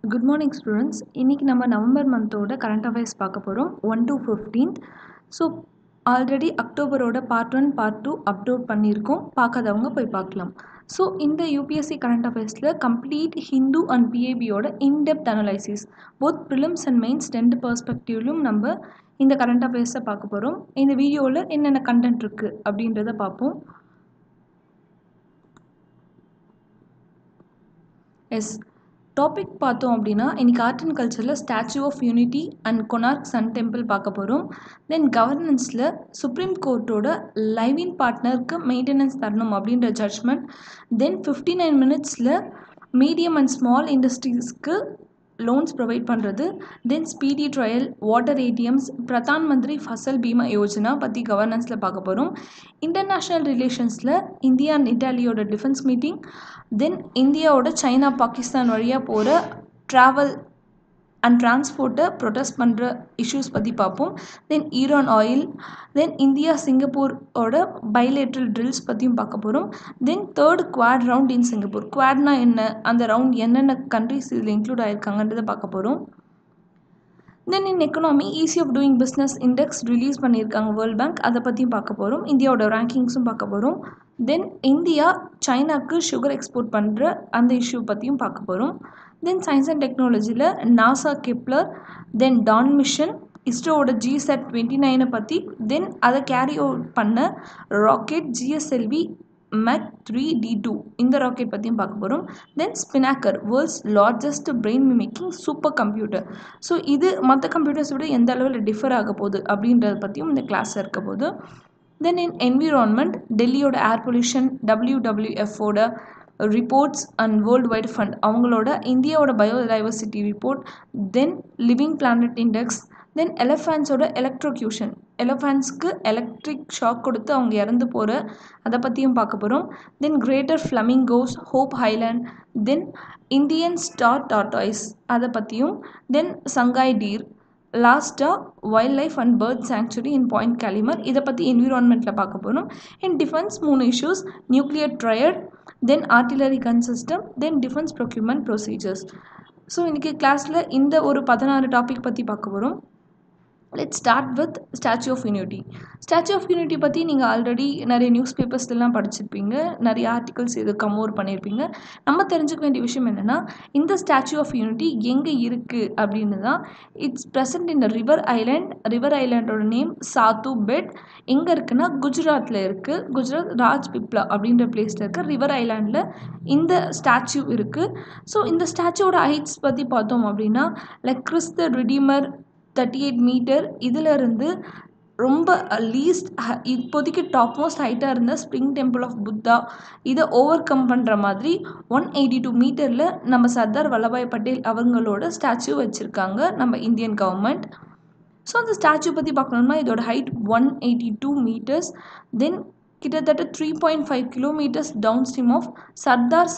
Good morning students. இன்னைக்கு நம்ம November மந்தோட current affairs பார்க்க போகிறோம் 1 to 15th. ஸோ ஆல்ரெடி அக்டோபரோட பார்ட் 1 பார்ட் 2 அப்லோட் பண்ணியிருக்கோம். பார்க்காதவங்க போய் பார்க்கலாம். ஸோ இந்த யூபிஎஸ்சி கரண்ட் அஃபேர்ஸில் கம்ப்ளீட் ஹிந்து அண்ட் பிஏபியோட in-depth analysis both prelims and mains 2 பெர்ஸ்பெக்டிவ்லையும் நம்ம இந்த கரண்ட் அஃபேர்ஸை பார்க்க போகிறோம். இந்த வீடியோவில் என்னென்ன கண்டென்ட் இருக்குது அப்படின்றத பார்ப்போம். எஸ் டாபிக் பார்த்தோம் அப்படின்னா இன்னைக்கு ஆர்ட் அண்ட் கல்ச்சரில் statue of unity and Konark sun temple பார்க்க போகிறோம். தென் கவர்னன்ஸில் சுப்ரீம் கோர்ட்டோட லைவின் பார்ட்னருக்கு மெயின்டெனன்ஸ் தரணும் அப்படின்ற ஜட்ஜ்மெண்ட். தென் 59 மினிட்ஸில் மீடியம் அண்ட் ஸ்மால் இண்டஸ்ட்ரீஸ்க்கு லோன்ஸ் ப்ரொவைட் பண்ணுறது. Then speedy trial, water ATMs, Pradhan Mantri Fasal Bima Yojana பற்றி கவர்னன்ஸில் பார்க்க போகிறோம். இன்டர்நேஷ்னல் ரிலேஷன்ஸில் இந்தியா அண்ட் இட்டாலியோட டிஃபென்ஸ் மீட்டிங். தென் இந்தியாவோட சைனா பாகிஸ்தான் வழியாக போகிற ட்ராவல் அண்ட் டிரான்ஸ்போர்ட்டை ப்ரொடெஸ்ட் பண்ணுற இஷ்யூஸ் பற்றி பார்ப்போம். Then Iran oil, then India சிங்கப்பூரோட பைலேட்ரல் ட்ரில்ஸ் பற்றியும் பார்க்க போகிறோம். Then third quad round in Singapore. குவாட்னா என்ன, அந்த ரவுண்ட் என்னென்ன கண்ட்ரிஸ் இதில் இன்க்ளூட் ஆகிருக்காங்கன்றதை பார்க்க போகிறோம். Then in economy ease of doing business index release பண்ணியிருக்காங்க வேர்ல்ட் பேங்க், அதை பற்றியும் பார்க்க போகிறோம். இந்தியாவோட ரேங்கிங்ஸும் பார்க்க போகிறோம். தென் இந்தியா சைனாக்கு சுகர் எக்ஸ்போர்ட் பண்ணுற அந்த இஷ்யூ பற்றியும் பார்க்க போகிறோம். தென் சயின்ஸ் அண்ட் டெக்னாலஜியில் NASA Kepler, then Dawn mission, இஸ்ரோவோட GSAT 29 பற்றி, தென் அதை கேரி அவுட் பண்ண ராக்கெட் GSLV Mach 3D2 இந்த ராக்கெட் பற்றியும் பார்க்க போகிறோம். Then Spinnaker, world's largest brain mimicking super computer. So இது மற்ற கம்ப்யூட்டர்ஸ் விட எந்த அளவில் டிஃபர் ஆக போகுது அப்படின்றத பற்றியும் இந்த கிளாஸில் இருக்க போகுது. தென் இன் என்விரான்மெண்ட், டெல்லியோட ஏர் பொல்யூஷன், WWFோட reports and World Wide Fund அவங்களோட இந்தியாவோட biodiversity report. Then living planet index. Then எலஃபேண்ட்ஸோட எலக்ட்ரோக்யூஷன், எலஃபேண்ட்ஸ்க்கு எலக்ட்ரிக் ஷாக் கொடுத்து அவங்க இறந்து போகிற அதை பற்றியும் பார்க்க போகிறோம். Then greater flamingos, Hope Island, then Indian star tortoise அதை பற்றியும், தென் சங்காய் டீர், லாஸ்ட்டாக wild life and bird sanctuary in point Calimere இதை பற்றி என்விரான்மெண்ட்டில் பார்க்க போகிறோம். In defence 3 issues, nuclear triad, then artillery gun system, then defence procurement procedures. So இன்றைக்கி கிளாஸில் இந்த ஒரு 16 டாபிக் பற்றி பார்க்க போகிறோம். Let's start with statue of unity. Statue of unity பற்றி நீங்கள் ஆல்ரெடி நிறைய நியூஸ் பேப்பர்ஸ்லாம் படிச்சிருப்பீங்க, நிறைய ஆர்டிகல்ஸ் இது கமோர் பண்ணியிருப்பீங்க. நம்ம தெரிஞ்சுக்க வேண்டிய விஷயம் என்னென்னா, இந்த ஸ்டாச்சு ஆஃப் யூனிட்டி எங்கே இருக்குது அப்படின்னு தான். It's present in river island. River ஐலாண்டோட நேம் சாத்து பெட். எங்கே இருக்குன்னா குஜராத்தில் இருக்குது. குஜராத் ராஜ்பிப்லா அப்படின்ற பிளேஸில் இருக்குது. ரிவர் ஐலாண்டில் இந்த ஸ்டாச்சு இருக்குது. ஸோ இந்த ஸ்டாச்சுவோட ஹைட்ஸ் பற்றி பார்த்தோம் அப்படின்னா, லைக் கிறிஸ்த ரிடீமர் 38 மீட்டர். இதிலிருந்து ரொம்ப லீஸ்ட் இப்போதைக்கு டாப் மோஸ்ட் ஹைட்டாக இருந்த ஸ்ப்ரிங் டெம்பிள் ஆஃப் புத்தா இதை ஓவர் கம் பண்ணுற மாதிரி 182 மீட்டரில் நம்ம சர்தார் வல்லபாய் பட்டேல் அவங்களோட ஸ்டாச்சு வச்சுருக்காங்க நம்ம இந்தியன் கவர்மெண்ட். ஸோ அந்த ஸ்டாச்சு பற்றி பார்க்கணுன்னா இதோட ஹைட் 182 மீட்டர்ஸ். தென் கிட்டத்தட்ட 3.5 kilometres downstream of Sardar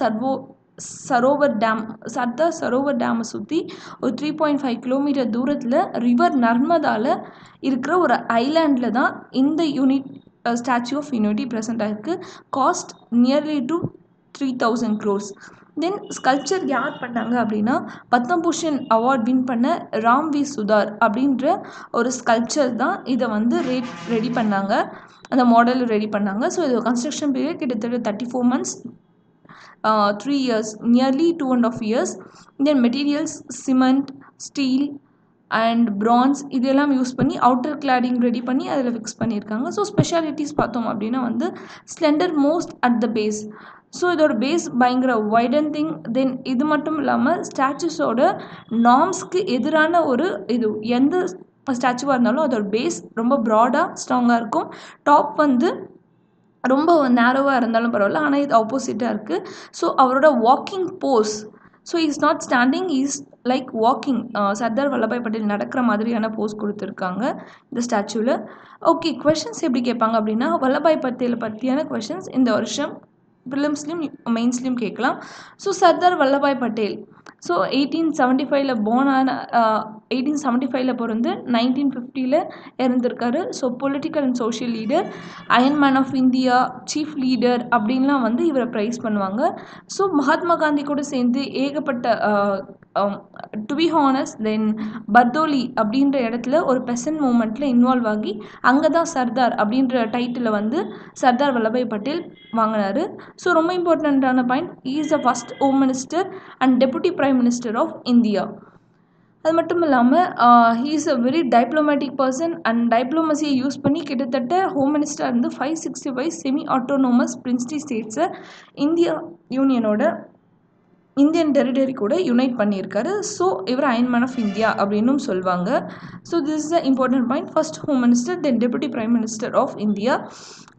Sarovar டேமை சுற்றி ஒரு 3.5 கிலோமீட்டர் தூரத்தில் ரிவர் நர்மதாவில் இருக்கிற ஒரு ஐலாண்டில் தான் இந்த ஸ்டாச்சு ஆஃப் யூனிட்டி ப்ரெசென்ட் ஆகிருக்கு. Cost nearly to 3000 crores. Then sculpture யார் பண்ணாங்க அப்படின்னா, பத்மபூஷன் அவார்ட் வின் பண்ண ராம்வி சுதார் அப்படின்ற ஒரு ஸ்கல்ப்சர் தான் இதை வந்து ரெடி பண்ணாங்க, அந்த மாடல் ரெடி பண்ணாங்க. ஸோ இது கன்ஸ்ட்ரக்ஷன் பீரியட் கிட்டத்தட்ட 34 months, 3 years, nearly 2.5 years. Then materials cement, steel and bronze இதெல்லாம் யூஸ் பண்ணி அவுட்டர் கிளாடிங் ரெடி பண்ணி அதில் ஃபிக்ஸ் பண்ணியிருக்காங்க. ஸோ ஸ்பெஷாலிட்டிஸ் பார்த்தோம் அப்படின்னா வந்து slender most at the base. So இதோட பேஸ் பயங்கர வைடன் திங். தென் இது மட்டும் இல்லாமல் ஸ்டாச்சுஸோட நார்ம்ஸ்க்கு எதிரான ஒரு இது எந்த ஸ்டாச்சுவாக இருந்தாலும் அதோட பேஸ் ரொம்ப ப்ராடாக ஸ்ட்ராங்காக இருக்கும். டாப் வந்து ரொம்ப நேரோவாக இருந்தாலும் பரவாயில்ல, ஆனால் இது ஆப்போசிட்டாக இருக்குது. ஸோ அவரோட walking pose, so is not standing, is like walking. Sardar Vallabhbhai Patel நடக்கிற மாதிரியான போஸ் கொடுத்துருக்காங்க இந்த ஸ்டாச்சுவில். ஓகே, கொஷின்ஸ் எப்படி கேட்பாங்க அப்படின்னா, வல்லபாய் பட்டேலை பற்றியான கொஷின்ஸ் இந்த வருஷம் ப்ரிலிம்ஸ்லையும் மெயின்ஸ்லையும் கேட்கலாம். ஸோ சர்தார் வல்லபாய் பட்டேல், ஸோ 1875 1875 பிறந்து 1950 இறந்திருக்காரு. So political and social leader, iron man of India, chief leader அப்படின்லாம் வந்து இவரை ப்ரைஸ் பண்ணுவாங்க. ஸோ மகாத்மா காந்தி கூட சேர்ந்து ஏகப்பட்ட டு பி ஹானஸ்ட் தென் பர்தோலி அப்படின்ற இடத்துல ஒரு பெசன்ட் மூமெண்ட்டில் இன்வால்வ் ஆகி அங்கே தான் சர்தார் அப்படின்ற டைட்டிலை வந்து சர்தார் வல்லபாய் பட்டேல் வாங்கினார். ஸோ ரொம்ப இம்பார்ட்டண்ட்டான point, is the first home minister and deputy prime minister of India. அது மட்டும் இல்லாமல் he is a very diplomatic person and டைப்ளமசியை யூஸ் பண்ணி கிட்டத்தட்ட ஹோம் மினிஸ்டர் இருந்து 565 செமி ஆட்டோனோமஸ் பிரின்ஸ்லி ஸ்டேட்ஸை இந்தியா யூனியனோட இந்தியன் டெரிட்டரி கூட யுனைட் பண்ணியிருக்காரு. ஸோ இவர் அயன் மேன் ஆஃப் இந்தியா அப்படின்னும் சொல்லுவாங்க. So this is the important point, first home minister, then deputy prime minister of India,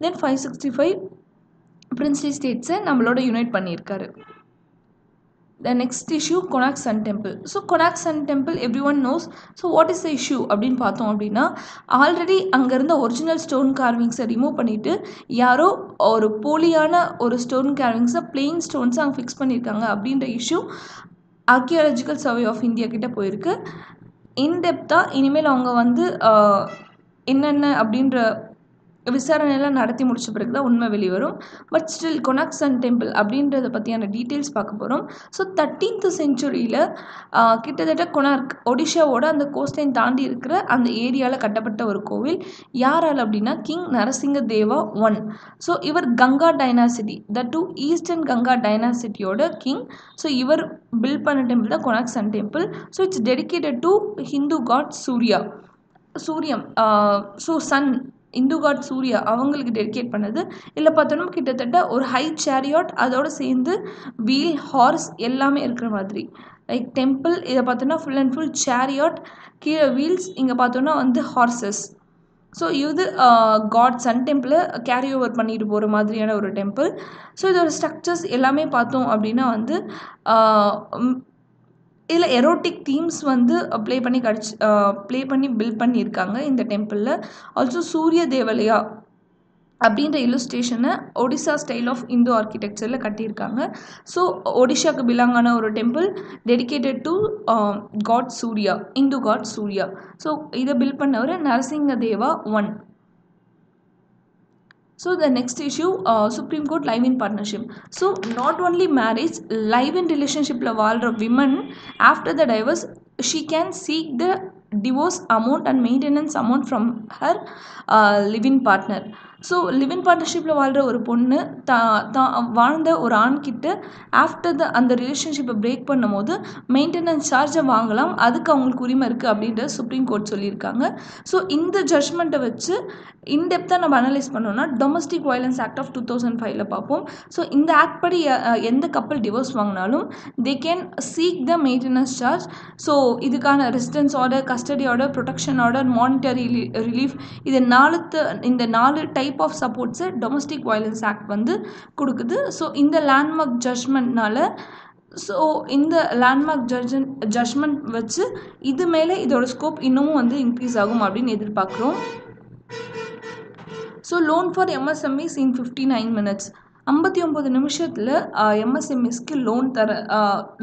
then 565 princely ஸ்டேட்ஸை நம்மளோட unite பண்ணியிருக்காரு. The next issue, Konark Sun Temple. So Konark Sun Temple everyone knows. So what is the issue அப்படின்னு பார்த்தோம் அப்படின்னா, already அங்கே இருந்த original stone கார்விங்ஸை remove பண்ணிவிட்டு யாரோ ஒரு போலியான ஒரு ஸ்டோன் கார்விங்ஸை பிளெயின் ஸ்டோன்ஸை அங்கே ஃபிக்ஸ் பண்ணியிருக்காங்க அப்படின்ற issue archaeological survey of India கிட்ட போயிருக்கு. இன்டெப்த்தாக இனிமேல் அவங்க வந்து என்னென்ன அப்படின்ற விசாரணையெல்லாம் நடத்தி முடிச்ச பிறகு தான் உண்மை வெளிவரும். But still Konark sun temple அப்படின்றத பற்றியான டீட்டெயில்ஸ் பார்க்க போகிறோம். ஸோ 13th செஞ்சுரியில் கிட்டத்தட்ட கொனார்க் ஒடிஷாவோட அந்த கோஸ்ட்லைன் தாண்டி இருக்கிற அந்த ஏரியாவில் கட்டப்பட்ட ஒரு கோவில். யாரால் அப்படின்னா கிங் நரசிங்க தேவா 1. ஸோ இவர் Ganga dynasty, the two eastern Ganga டைனாசிட்டியோட கிங். ஸோ இவர் பில்ட் பண்ண டெம்பிள் தான் Konark sun temple. So it's dedicated to Hindu god Suryam. So sun Hindu god Surya அவங்களுக்கு டெடிகேட் பண்ணது. இல்லை பார்த்தோன்னா கிட்டத்தட்ட ஒரு ஹை சேரியாட், அதோடு சேர்ந்து வீல், ஹார்ஸ் எல்லாமே இருக்கிற மாதிரி லைக் டெம்பிள். இதை பார்த்தோன்னா ஃபுல் அண்ட் ஃபுல் சேரியாட், கீழே வீல்ஸ், இங்கே பார்த்தோன்னா வந்து ஹார்சஸ். ஸோ இது காட் சன் டெம்பிளை கேரி ஓவர் பண்ணிட்டு போகிற மாதிரியான ஒரு டெம்பிள். ஸோ இதோட ஸ்ட்ரக்சர்ஸ் எல்லாமே பார்த்தோம் அப்படின்னா வந்து இதில் எரோட்டிக் தீம்ஸ் வந்து ப்ளே பண்ணி பில்ட் பண்ணியிருக்காங்க இந்த டெம்பிளில். ஆல்சோ சூரிய தேவலையா அப்படின்ற இல்லுஸ்ட்ரேஷனை ஒடிசா ஸ்டைல் ஆஃப் இந்து ஆர்கிடெக்சரில் கட்டியிருக்காங்க. ஸோ ஒடிஷாவுக்கு பிலாங்கான ஒரு temple dedicated to god Surya, Hindu god Surya. So இதை பில்ட் பண்ணவர் Narasimha Deva 1. So the next issue, Supreme Court live-in partnership. So not only marriage, live-in relationship la வாழ்ற women after the divorce, she can seek the divorce amount and maintenance amount from her live-in partner. So live in பார்ட்னர்ஷிப்பில் வாழ்கிற ஒரு பொண்ணு வாழ்ந்த ஒரு ஆண்கிட்ட after அந்த ரிலேஷன்ஷிப்பை break பண்ணும் போது மெயின்டெனன்ஸ் சார்ஜை வாங்கலாம், அதுக்கு அவங்களுக்கு உரிமை இருக்குது அப்படின்ற சுப்ரீம் கோர்ட் சொல்லியிருக்காங்க. ஸோ இந்த ஜட்ஜ்மெண்ட்டை வச்சு இன்டெப்த்தாக நம்ம அனலைஸ் பண்ணோம்னா டொமஸ்டிக் வயலன்ஸ் ஆக்ட் ஆஃப் 2005 பார்ப்போம். ஸோ இந்த ஆக்ட் படி எந்த கப்பல் டிவோர்ஸ் வாங்கினாலும் they can seek the maintenance charge. So இதுக்கான residence order, custody order, protection order, monetary relief, இது இந்த 4 டைப் ஆஃப் சப்போர்ட்ஸை டொமஸ்டிக் வயலன்ஸ் ஆக்ட் வந்து கொடுக்குது. ஸோ இந்த லேண்ட்மார்க் ஜட்ஜ்மெண்ட்னால இந்த லேண்ட்மார்க் ஜட்ஜ்மெண்ட் வச்சு இது மேலே இதோட ஸ்கோப் இன்னமும் வந்து இன்க்ரீஸ் ஆகும் அப்படின்னு எதிர்பார்க்குறோம். So loan for MSMEs in 59 minutes, 59 நிமிஷத்தில் எம்எஸ்எம்இஸ்க்கு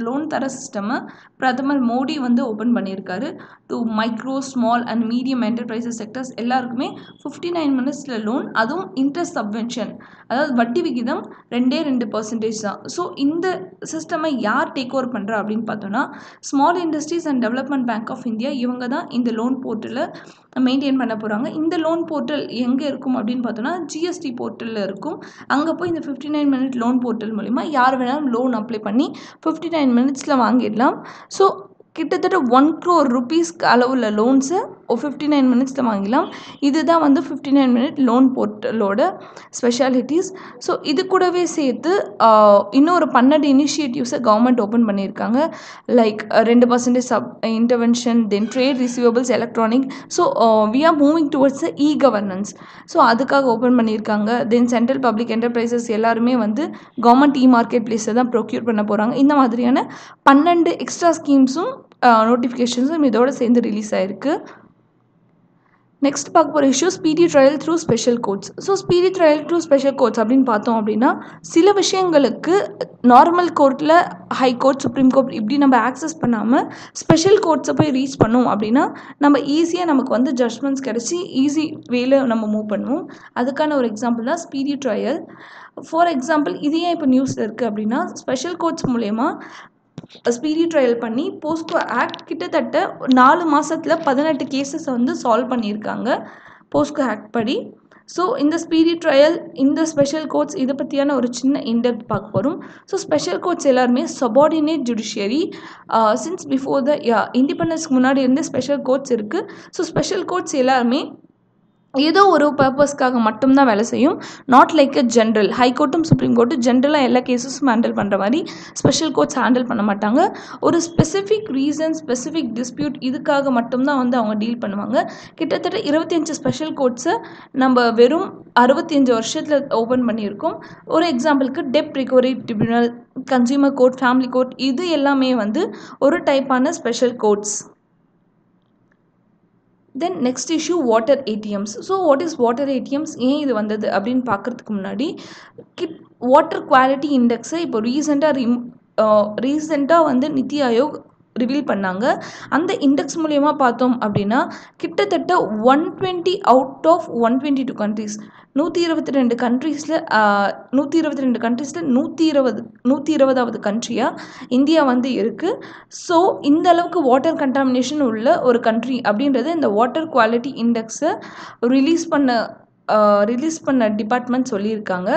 லோன் தர சிஸ்டமை பிரதமர் மோடி வந்து ஓப்பன் பண்ணியிருக்காரு. To micro, small and medium enterprises sectors எல்லாருக்குமே 59 minutesல லோன், அதுவும் இன்ட்ரெஸ்ட் சப்வென்ஷன், அதாவது வட்டி விகிதம் 2% தான். ஸோ இந்த சிஸ்டமை யார் டேக் ஓவர் பண்ணுறா அப்படின்னு பார்த்தோன்னா small industries and development bank of India, இவங்க தான் இந்த லோன் போர்ட்டலை மெயின்டைன் பண்ண போகிறாங்க. இந்த லோன் போர்ட்டல் எங்கே இருக்கும் அப்படின்னு பார்த்தோன்னா ஜிஎஸ்டி போர்ட்டலில் இருக்கும். அங்கே போய் இந்த 59 minute லோன் போர்ட்டல் மூலிமா யார் வேணாலும் லோன் அப்ளை பண்ணி 59 minutesல வாங்கிடலாம். ஸோ கிட்டத்தட்ட 1 crore rupeesக்கு அளவுள்ள லோன்ஸை 59 minutesல வாங்கிக்கலாம். இதுதான் வந்து 59 minute லோன் போர்ட்டலோட ஸ்பெஷாலிட்டிஸ். ஸோ இது கூடவே சேர்த்து இன்னொரு 12 இனிஷியேட்டிவ்ஸை கவர்மெண்ட் ஓப்பன் பண்ணியிருக்காங்க. Like 2% sub intervention, then trade receivables, electronic. So we are moving towards e governance. So அதுக்காக ஓப்பன் பண்ணியிருக்காங்க. தென் சென்ட்ரல் பப்ளிக் என்டர்பிரைசஸ் எல்லாருமே வந்து கவர்மெண்ட் இ மார்க்கெட் பிளேஸை தான் ப்ரொக்யூர் பண்ண போகிறாங்க. இந்த மாதிரியான 12 எக்ஸ்ட்ரா ஸ்கீம்ஸும் நோட்டிஃபிகேஷன்ஸும் இதோடு சேர்ந்து ரிலீஸ் ஆகிருக்கு. நெக்ஸ்ட் பார்க்க போகிற issue speedy trial through special courts. So speedy trial through special courts அப்படின்னு பார்த்தோம் அப்படின்னா சில விஷயங்களுக்கு நார்மல் கோர்ட்டில் ஹை கோர்ட் சுப்ரீம் கோர்ட் இப்படி நம்ம ஆக்சஸ் பண்ணாமல் ஸ்பெஷல் கோர்ட்ஸை போய் ரீச் பண்ணோம் அப்படின்னா நம்ம ஈஸியாக நமக்கு வந்து ஜட்ஜ்மெண்ட்ஸ் கிடச்சி ஈஸி வேல நம்ம மூவ் பண்ணுவோம். அதுக்கான ஒரு எக்ஸாம்பிள் தான் ஸ்பீடி ட்ரையல். ஃபார் எக்ஸாம்பிள் இது ஏன் இப்போ நியூஸில் இருக்குது அப்படின்னா ஸ்பெஷல் கோர்ட்ஸ் மூலயமா ஸ்பீடி ட்ரையல் பண்ணி போஸ்கோ ஆக்ட் கிட்டத்தட்ட 4 மாதத்தில் 18 கேசஸை வந்து சால்வ் பண்ணியிருக்காங்க போஸ்கோ ஆக்ட் படி. ஸோ இந்த ஸ்பீடி ட்ரையல் இந்த ஸ்பெஷல் கோர்ட்ஸ் இதை பற்றியான ஒரு சின்ன இன்டெப்த் பார்க்க போகிறோம். ஸோ ஸ்பெஷல் கோர்ட்ஸ் எல்லாருமே subordinate judiciary since before the இண்டிபெண்டன்ஸ்க்கு முன்னாடி இருந்து ஸ்பெஷல் கோர்ட்ஸ் இருக்குது. ஸோ ஸ்பெஷல் கோர்ட்ஸ் எல்லாருமே ஏதோ ஒரு பர்பஸ்க்காக மட்டும்தான் வேலை செய்யும். நாட் லைக் அ ஜென்ரல் ஹைகோர்ட்டும் சுப்ரீம் கோர்ட்டும் ஜென்ரலாக எல்லா கேஸஸும் ஹேண்டில் பண்ணுற மாதிரி ஸ்பெஷல் கோர்ட்ஸ் ஹேண்டில் பண்ண மாட்டாங்க. ஒரு ஸ்பெசிஃபிக் ரீசன் ஸ்பெசிஃபிக் டிஸ்பியூட் இதுக்காக மட்டும்தான் வந்து அவங்க டீல் பண்ணுவாங்க. கிட்டத்தட்ட 25 ஸ்பெஷல் கோர்ட்ஸை நம்ம வெறும் 65 வருஷத்தில் ஓப்பன் பண்ணியிருக்கோம். ஒரு எக்ஸாம்பிளுக்கு டெப்ட் recovery tribunal, consumer court, family court இது எல்லாமே வந்து ஒரு டைப்பான special courts. Then next issue water ATMs. So what is water ATMs, ஏன் இது வந்தது அப்படின்னு பார்க்குறதுக்கு முன்னாடி வாட்டர் குவாலிட்டி இண்டெக்ஸை இப்போ ரீசெண்டாக வந்து நித்தி ஆயோக் ரிவீல் பண்ணாங்க. அந்த இண்டெக்ஸ் மூலயமா பார்த்தோம் அப்படின்னா கிட்டத்தட்ட 120 அவுட் ஆஃப் 122 கண்ட்ரீஸ் 122 கண்ட்ரீஸில் 120வது கண்ட்ரியாக இந்தியா வந்து இருக்குது. ஸோ இந்த அளவுக்கு வாட்டர் கண்டாமினேஷன் உள்ள ஒரு கண்ட்ரி அப்படின்றது இந்த வாட்டர் குவாலிட்டி இண்டெக்ஸை ரிலீஸ் பண்ண டிபார்ட்மெண்ட் சொல்லியிருக்காங்க.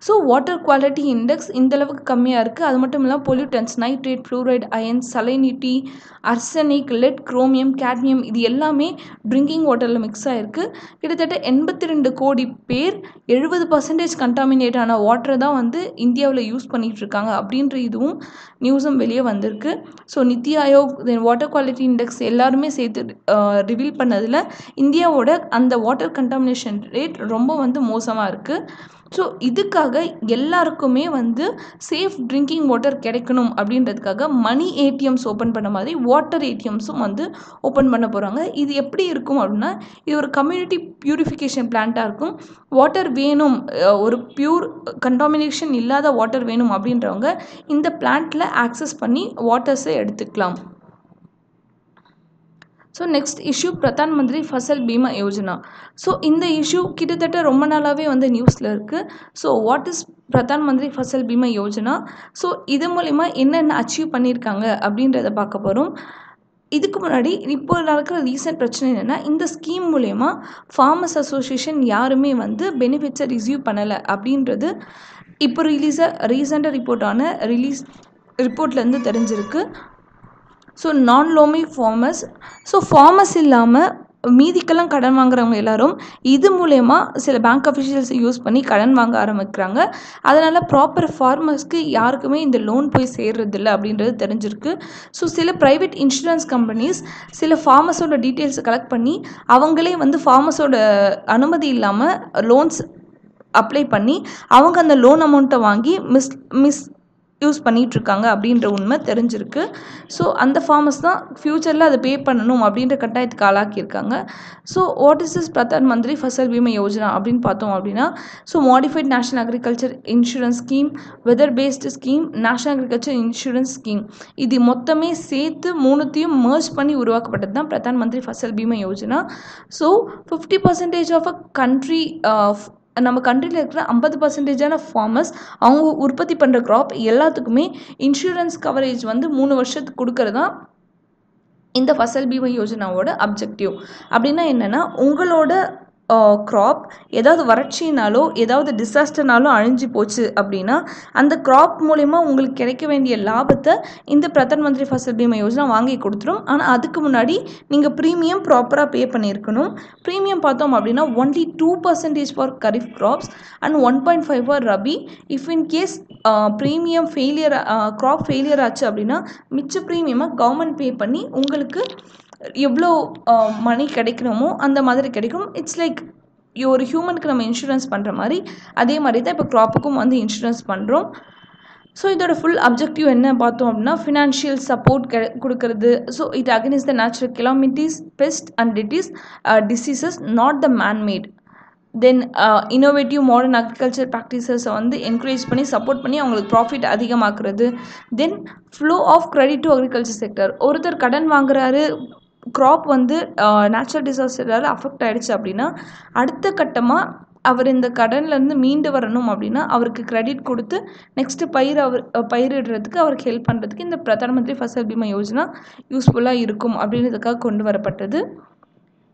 ஸோ வாட்டர் குவாலிட்டி இண்டெக்ஸ் இந்தளவுக்கு கம்மியாக இருக்குது. அது மட்டும் இல்லாமல் pollutants nitrate, fluoride, iron, salinity, arsenic, lead, chromium, cadmium இது எல்லாமே ட்ரிங்கிங் வாட்டரில் மிக்ஸ் ஆகிருக்கு. கிட்டத்தட்ட 82 கோடி பேர் 70% கண்டாமினேட் ஆன வாட்டரை தான் வந்து இந்தியாவில் யூஸ் பண்ணிகிட்ருக்காங்க அப்படின்ற இதுவும் நியூஸும் வெளியே வந்திருக்கு. So NITI Aayog water quality index எல்லாருமே சேர்த்து ரிவீல் பண்ணதில் இந்தியாவோட அந்த வாட்டர் கண்டாமினேஷன் ரேட் ரொம்ப வந்து மோசமாக இருக்குது. ஸோ இதுக்காக எல்லாருக்குமே வந்து சேஃப் ட்ரிங்கிங் வாட்டர் கிடைக்கணும் அப்படின்றதுக்காக மணி ஏடிஎம்ஸ் ஓப்பன் பண்ண மாதிரி வாட்டர் ஏடிஎம்ஸும் வந்து ஓப்பன் பண்ண போகிறாங்க. இது எப்படி இருக்கும் அப்படின்னா இது ஒரு கம்யூனிட்டி பியூரிஃபிகேஷன் பிளான்ட்டாக இருக்கும். வாட்டர் வேணும், ஒரு பியூர் கண்டாமினேஷன் இல்லாத வாட்டர் வேணும் அப்படின்றவங்க இந்த பிளான்ட்டில் ஆக்சஸ் பண்ணி வாட்டர்ஸை எடுத்துக்கலாம். So next issue Pradhan Mantri Fasal Bima Yojana. So இந்த இஷ்யூ கிட்டத்தட்ட ரொம்ப நாளாகவே வந்து நியூஸில் இருக்குது. So what is Pradhan Mantri Fasal Bima Yojana, so இது மூலிமா என்னென்ன அச்சீவ் பண்ணியிருக்காங்க அப்படின்றத பார்க்க போகிறோம். இதுக்கு முன்னாடி இப்போ நடக்கிற ரீசெண்ட் பிரச்சனை என்னென்னா இந்த ஸ்கீம் மூலயமா ஃபார்மர்ஸ் அசோசியேஷன் யாருமே வந்து பெனிஃபிட்ஸை ரிசீவ் பண்ணலை அப்படின்றது இப்போ ரீசெண்டாக ரிப்போர்ட்லேருந்து தெரிஞ்சிருக்கு. ஸோ நான் லோமி ஃபார்மர்ஸ், ஸோ ஃபார்மர்ஸ் இல்லாமல் மீதிக்கெல்லாம் கடன் வாங்குறவங்க எல்லாரும் இது மூலயமா சில பேங்க் அஃபிஷியல்ஸை யூஸ் பண்ணி கடன் வாங்க ஆரம்பிக்கிறாங்க. அதனால் ப்ராப்பர் ஃபார்மர்ஸ்க்கு யாருக்குமே இந்த லோன் போய் சேர்றதில்லை அப்படின்றது தெரிஞ்சிருக்கு. ஸோ சில ப்ரைவேட் இன்சூரன்ஸ் கம்பெனிஸ் சில ஃபார்மர்ஸோட டீட்டெயில்ஸை கலெக்ட் பண்ணி அவங்களே வந்து ஃபார்மர்ஸோட அனுமதி இல்லாமல் லோன்ஸ் அப்ளை பண்ணி அவங்க அந்த லோன் அமௌண்ட்டை வாங்கி யூஸ் பண்ணிகிட்ருக்காங்க அப்படின்ற உண்மை தெரிஞ்சிருக்கு. ஸோ அந்த ஃபார்மர்ஸ் தான் ஃப்யூச்சரில் அதை பே பண்ணணும் அப்படின்ற கட்டாயத்துக்கு ஆளாக்கியிருக்காங்க. So what is this Pradhan Mantri Fasal Bima Yojana அப்படின்னு பார்த்தோம் அப்படின்னா so modified national agriculture insurance scheme, weather based scheme, national agriculture insurance scheme இது மொத்தமே சேர்த்து மூணுத்தையும் மர்ஜ் பண்ணி உருவாக்கப்பட்டது தான் Pradhan Mantri Fasal Bima Yojana. So 50% of a country நம்ம கண்ட்ரியில் இருக்கிற 50% ஃபார்மர்ஸ் அவங்க உற்பத்தி பண்ணுற க்ராப் எல்லாத்துக்குமே இன்சூரன்ஸ் கவரேஜ் வந்து 3 வருஷத்துக்கு கொடுக்கறது தான் இந்த ஃபசல் பீமா யோஜனாவோட அப்ஜெக்டிவ். அப்படின்னா என்னென்னா உங்களோட க்ராப் ஏதாவது வறட்சினாலோ ஏதாவது டிசாஸ்டர்னாலும் அழிஞ்சு போச்சு அப்படின்னா அந்த க்ராப் மூலமா உங்களுக்கு கிடைக்க வேண்டிய லாபத்தை இந்த பிரதான் மந்திரி ஃபசல் பீமா யோஜனா வாங்கி கொடுத்துரும். ஆனால் அதுக்கு முன்னாடி நீங்கள் ப்ரீமியம் ப்ராப்பராக பே பண்ணியிருக்கணும். ப்ரீமியம் பார்த்தோம் அப்படின்னா only 2% for kharif crops and 1.5 for rabi. If in case premium crop failure ஆச்சு அப்படின்னா மிச்ச ப்ரீமியமாக கவர்மெண்ட் பே பண்ணி உங்களுக்கு எவ்வளோ மணி கிடைக்கணுமோ அந்த மாதிரி கிடைக்கும். இட்ஸ் லைக் ஒரு ஹியூமனுக்கு நம்ம இன்சூரன்ஸ் பண்ணுற மாதிரி அதே மாதிரி தான் இப்போ க்ராப்புக்கும் வந்து இன்சூரன்ஸ் பண்ணுறோம். ஸோ இதோட ஃபுல் அப்ஜெக்டிவ் என்ன பார்த்தோம் அப்படின்னா ஃபினான்ஷியல் சப்போர்ட் கொடுக்கறது. ஸோ இது against the natural calamities, pest and diseases not the manmade. Then innovative modern agriculture ப்ராக்டிசஸை வந்து என்கரேஜ் பண்ணி சப்போர்ட் பண்ணி அவங்களுக்கு ப்ராஃபிட் அதிகமாக்குறது. Then flow of credit to agriculture sector. ஒருத்தர் கடன் வாங்குறாரு, க்ராப் வந்து நேச்சுரல் டிசாஸ்டரால் அஃபெக்ட் ஆகிடுச்சு அப்படின்னா அடுத்த கட்டமாக அவர் இந்த கடன்லேருந்து மீண்டு வரணும் அப்படின்னா அவருக்கு கிரெடிட் கொடுத்து நெக்ஸ்ட்டு பயிரிடுறதுக்கு அவருக்கு ஹெல்ப் பண்ணுறதுக்கு இந்த பிரதான் மந்திரி ஃபசல் பீமா யோஜனா யூஸ்ஃபுல்லாக இருக்கும் அப்படின்றதுக்காக கொண்டு வரப்பட்டது.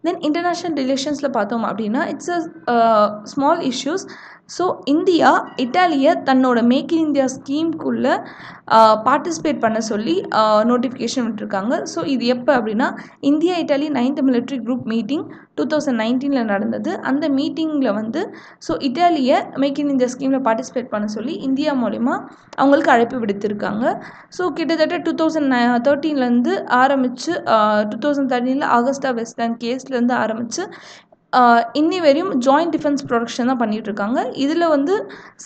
தென் இன்டர்நேஷ்னல் ரிலேஷன்ஸில் பார்த்தோம் அப்படின்னா it's a small issues. So India இட்டாலியை தன்னோட மேக் இன் இந்தியா ஸ்கீம்குள்ளே பார்ட்டிசிபேட் பண்ண சொல்லி நோட்டிஃபிகேஷன் விட்டுருக்காங்க. ஸோ இது எப்போ அப்படின்னா India Italy 9th military group meeting 2019 நடந்தது. அந்த மீட்டிங்கில் வந்து ஸோ இட்டாலியை மேக் இன் இந்தியா ஸ்கீமில் பார்ட்டிசிபேட் பண்ண சொல்லி இந்தியா மூலிமா அவங்களுக்கு அழைப்பு விடுத்திருக்காங்க. ஸோ கிட்டத்தட்ட 2013 ஆரம்பித்து 2013 ஆகஸ்டா வெஸ்ட்லேண்ட் கேஸ்லேருந்து ஆரம்பித்து இன்னி வரையும் ஜாயிண்ட் டிஃபென்ஸ் ப்ரொடக்ஷன் தான் பண்ணிகிட்ருக்காங்க. இதில் வந்து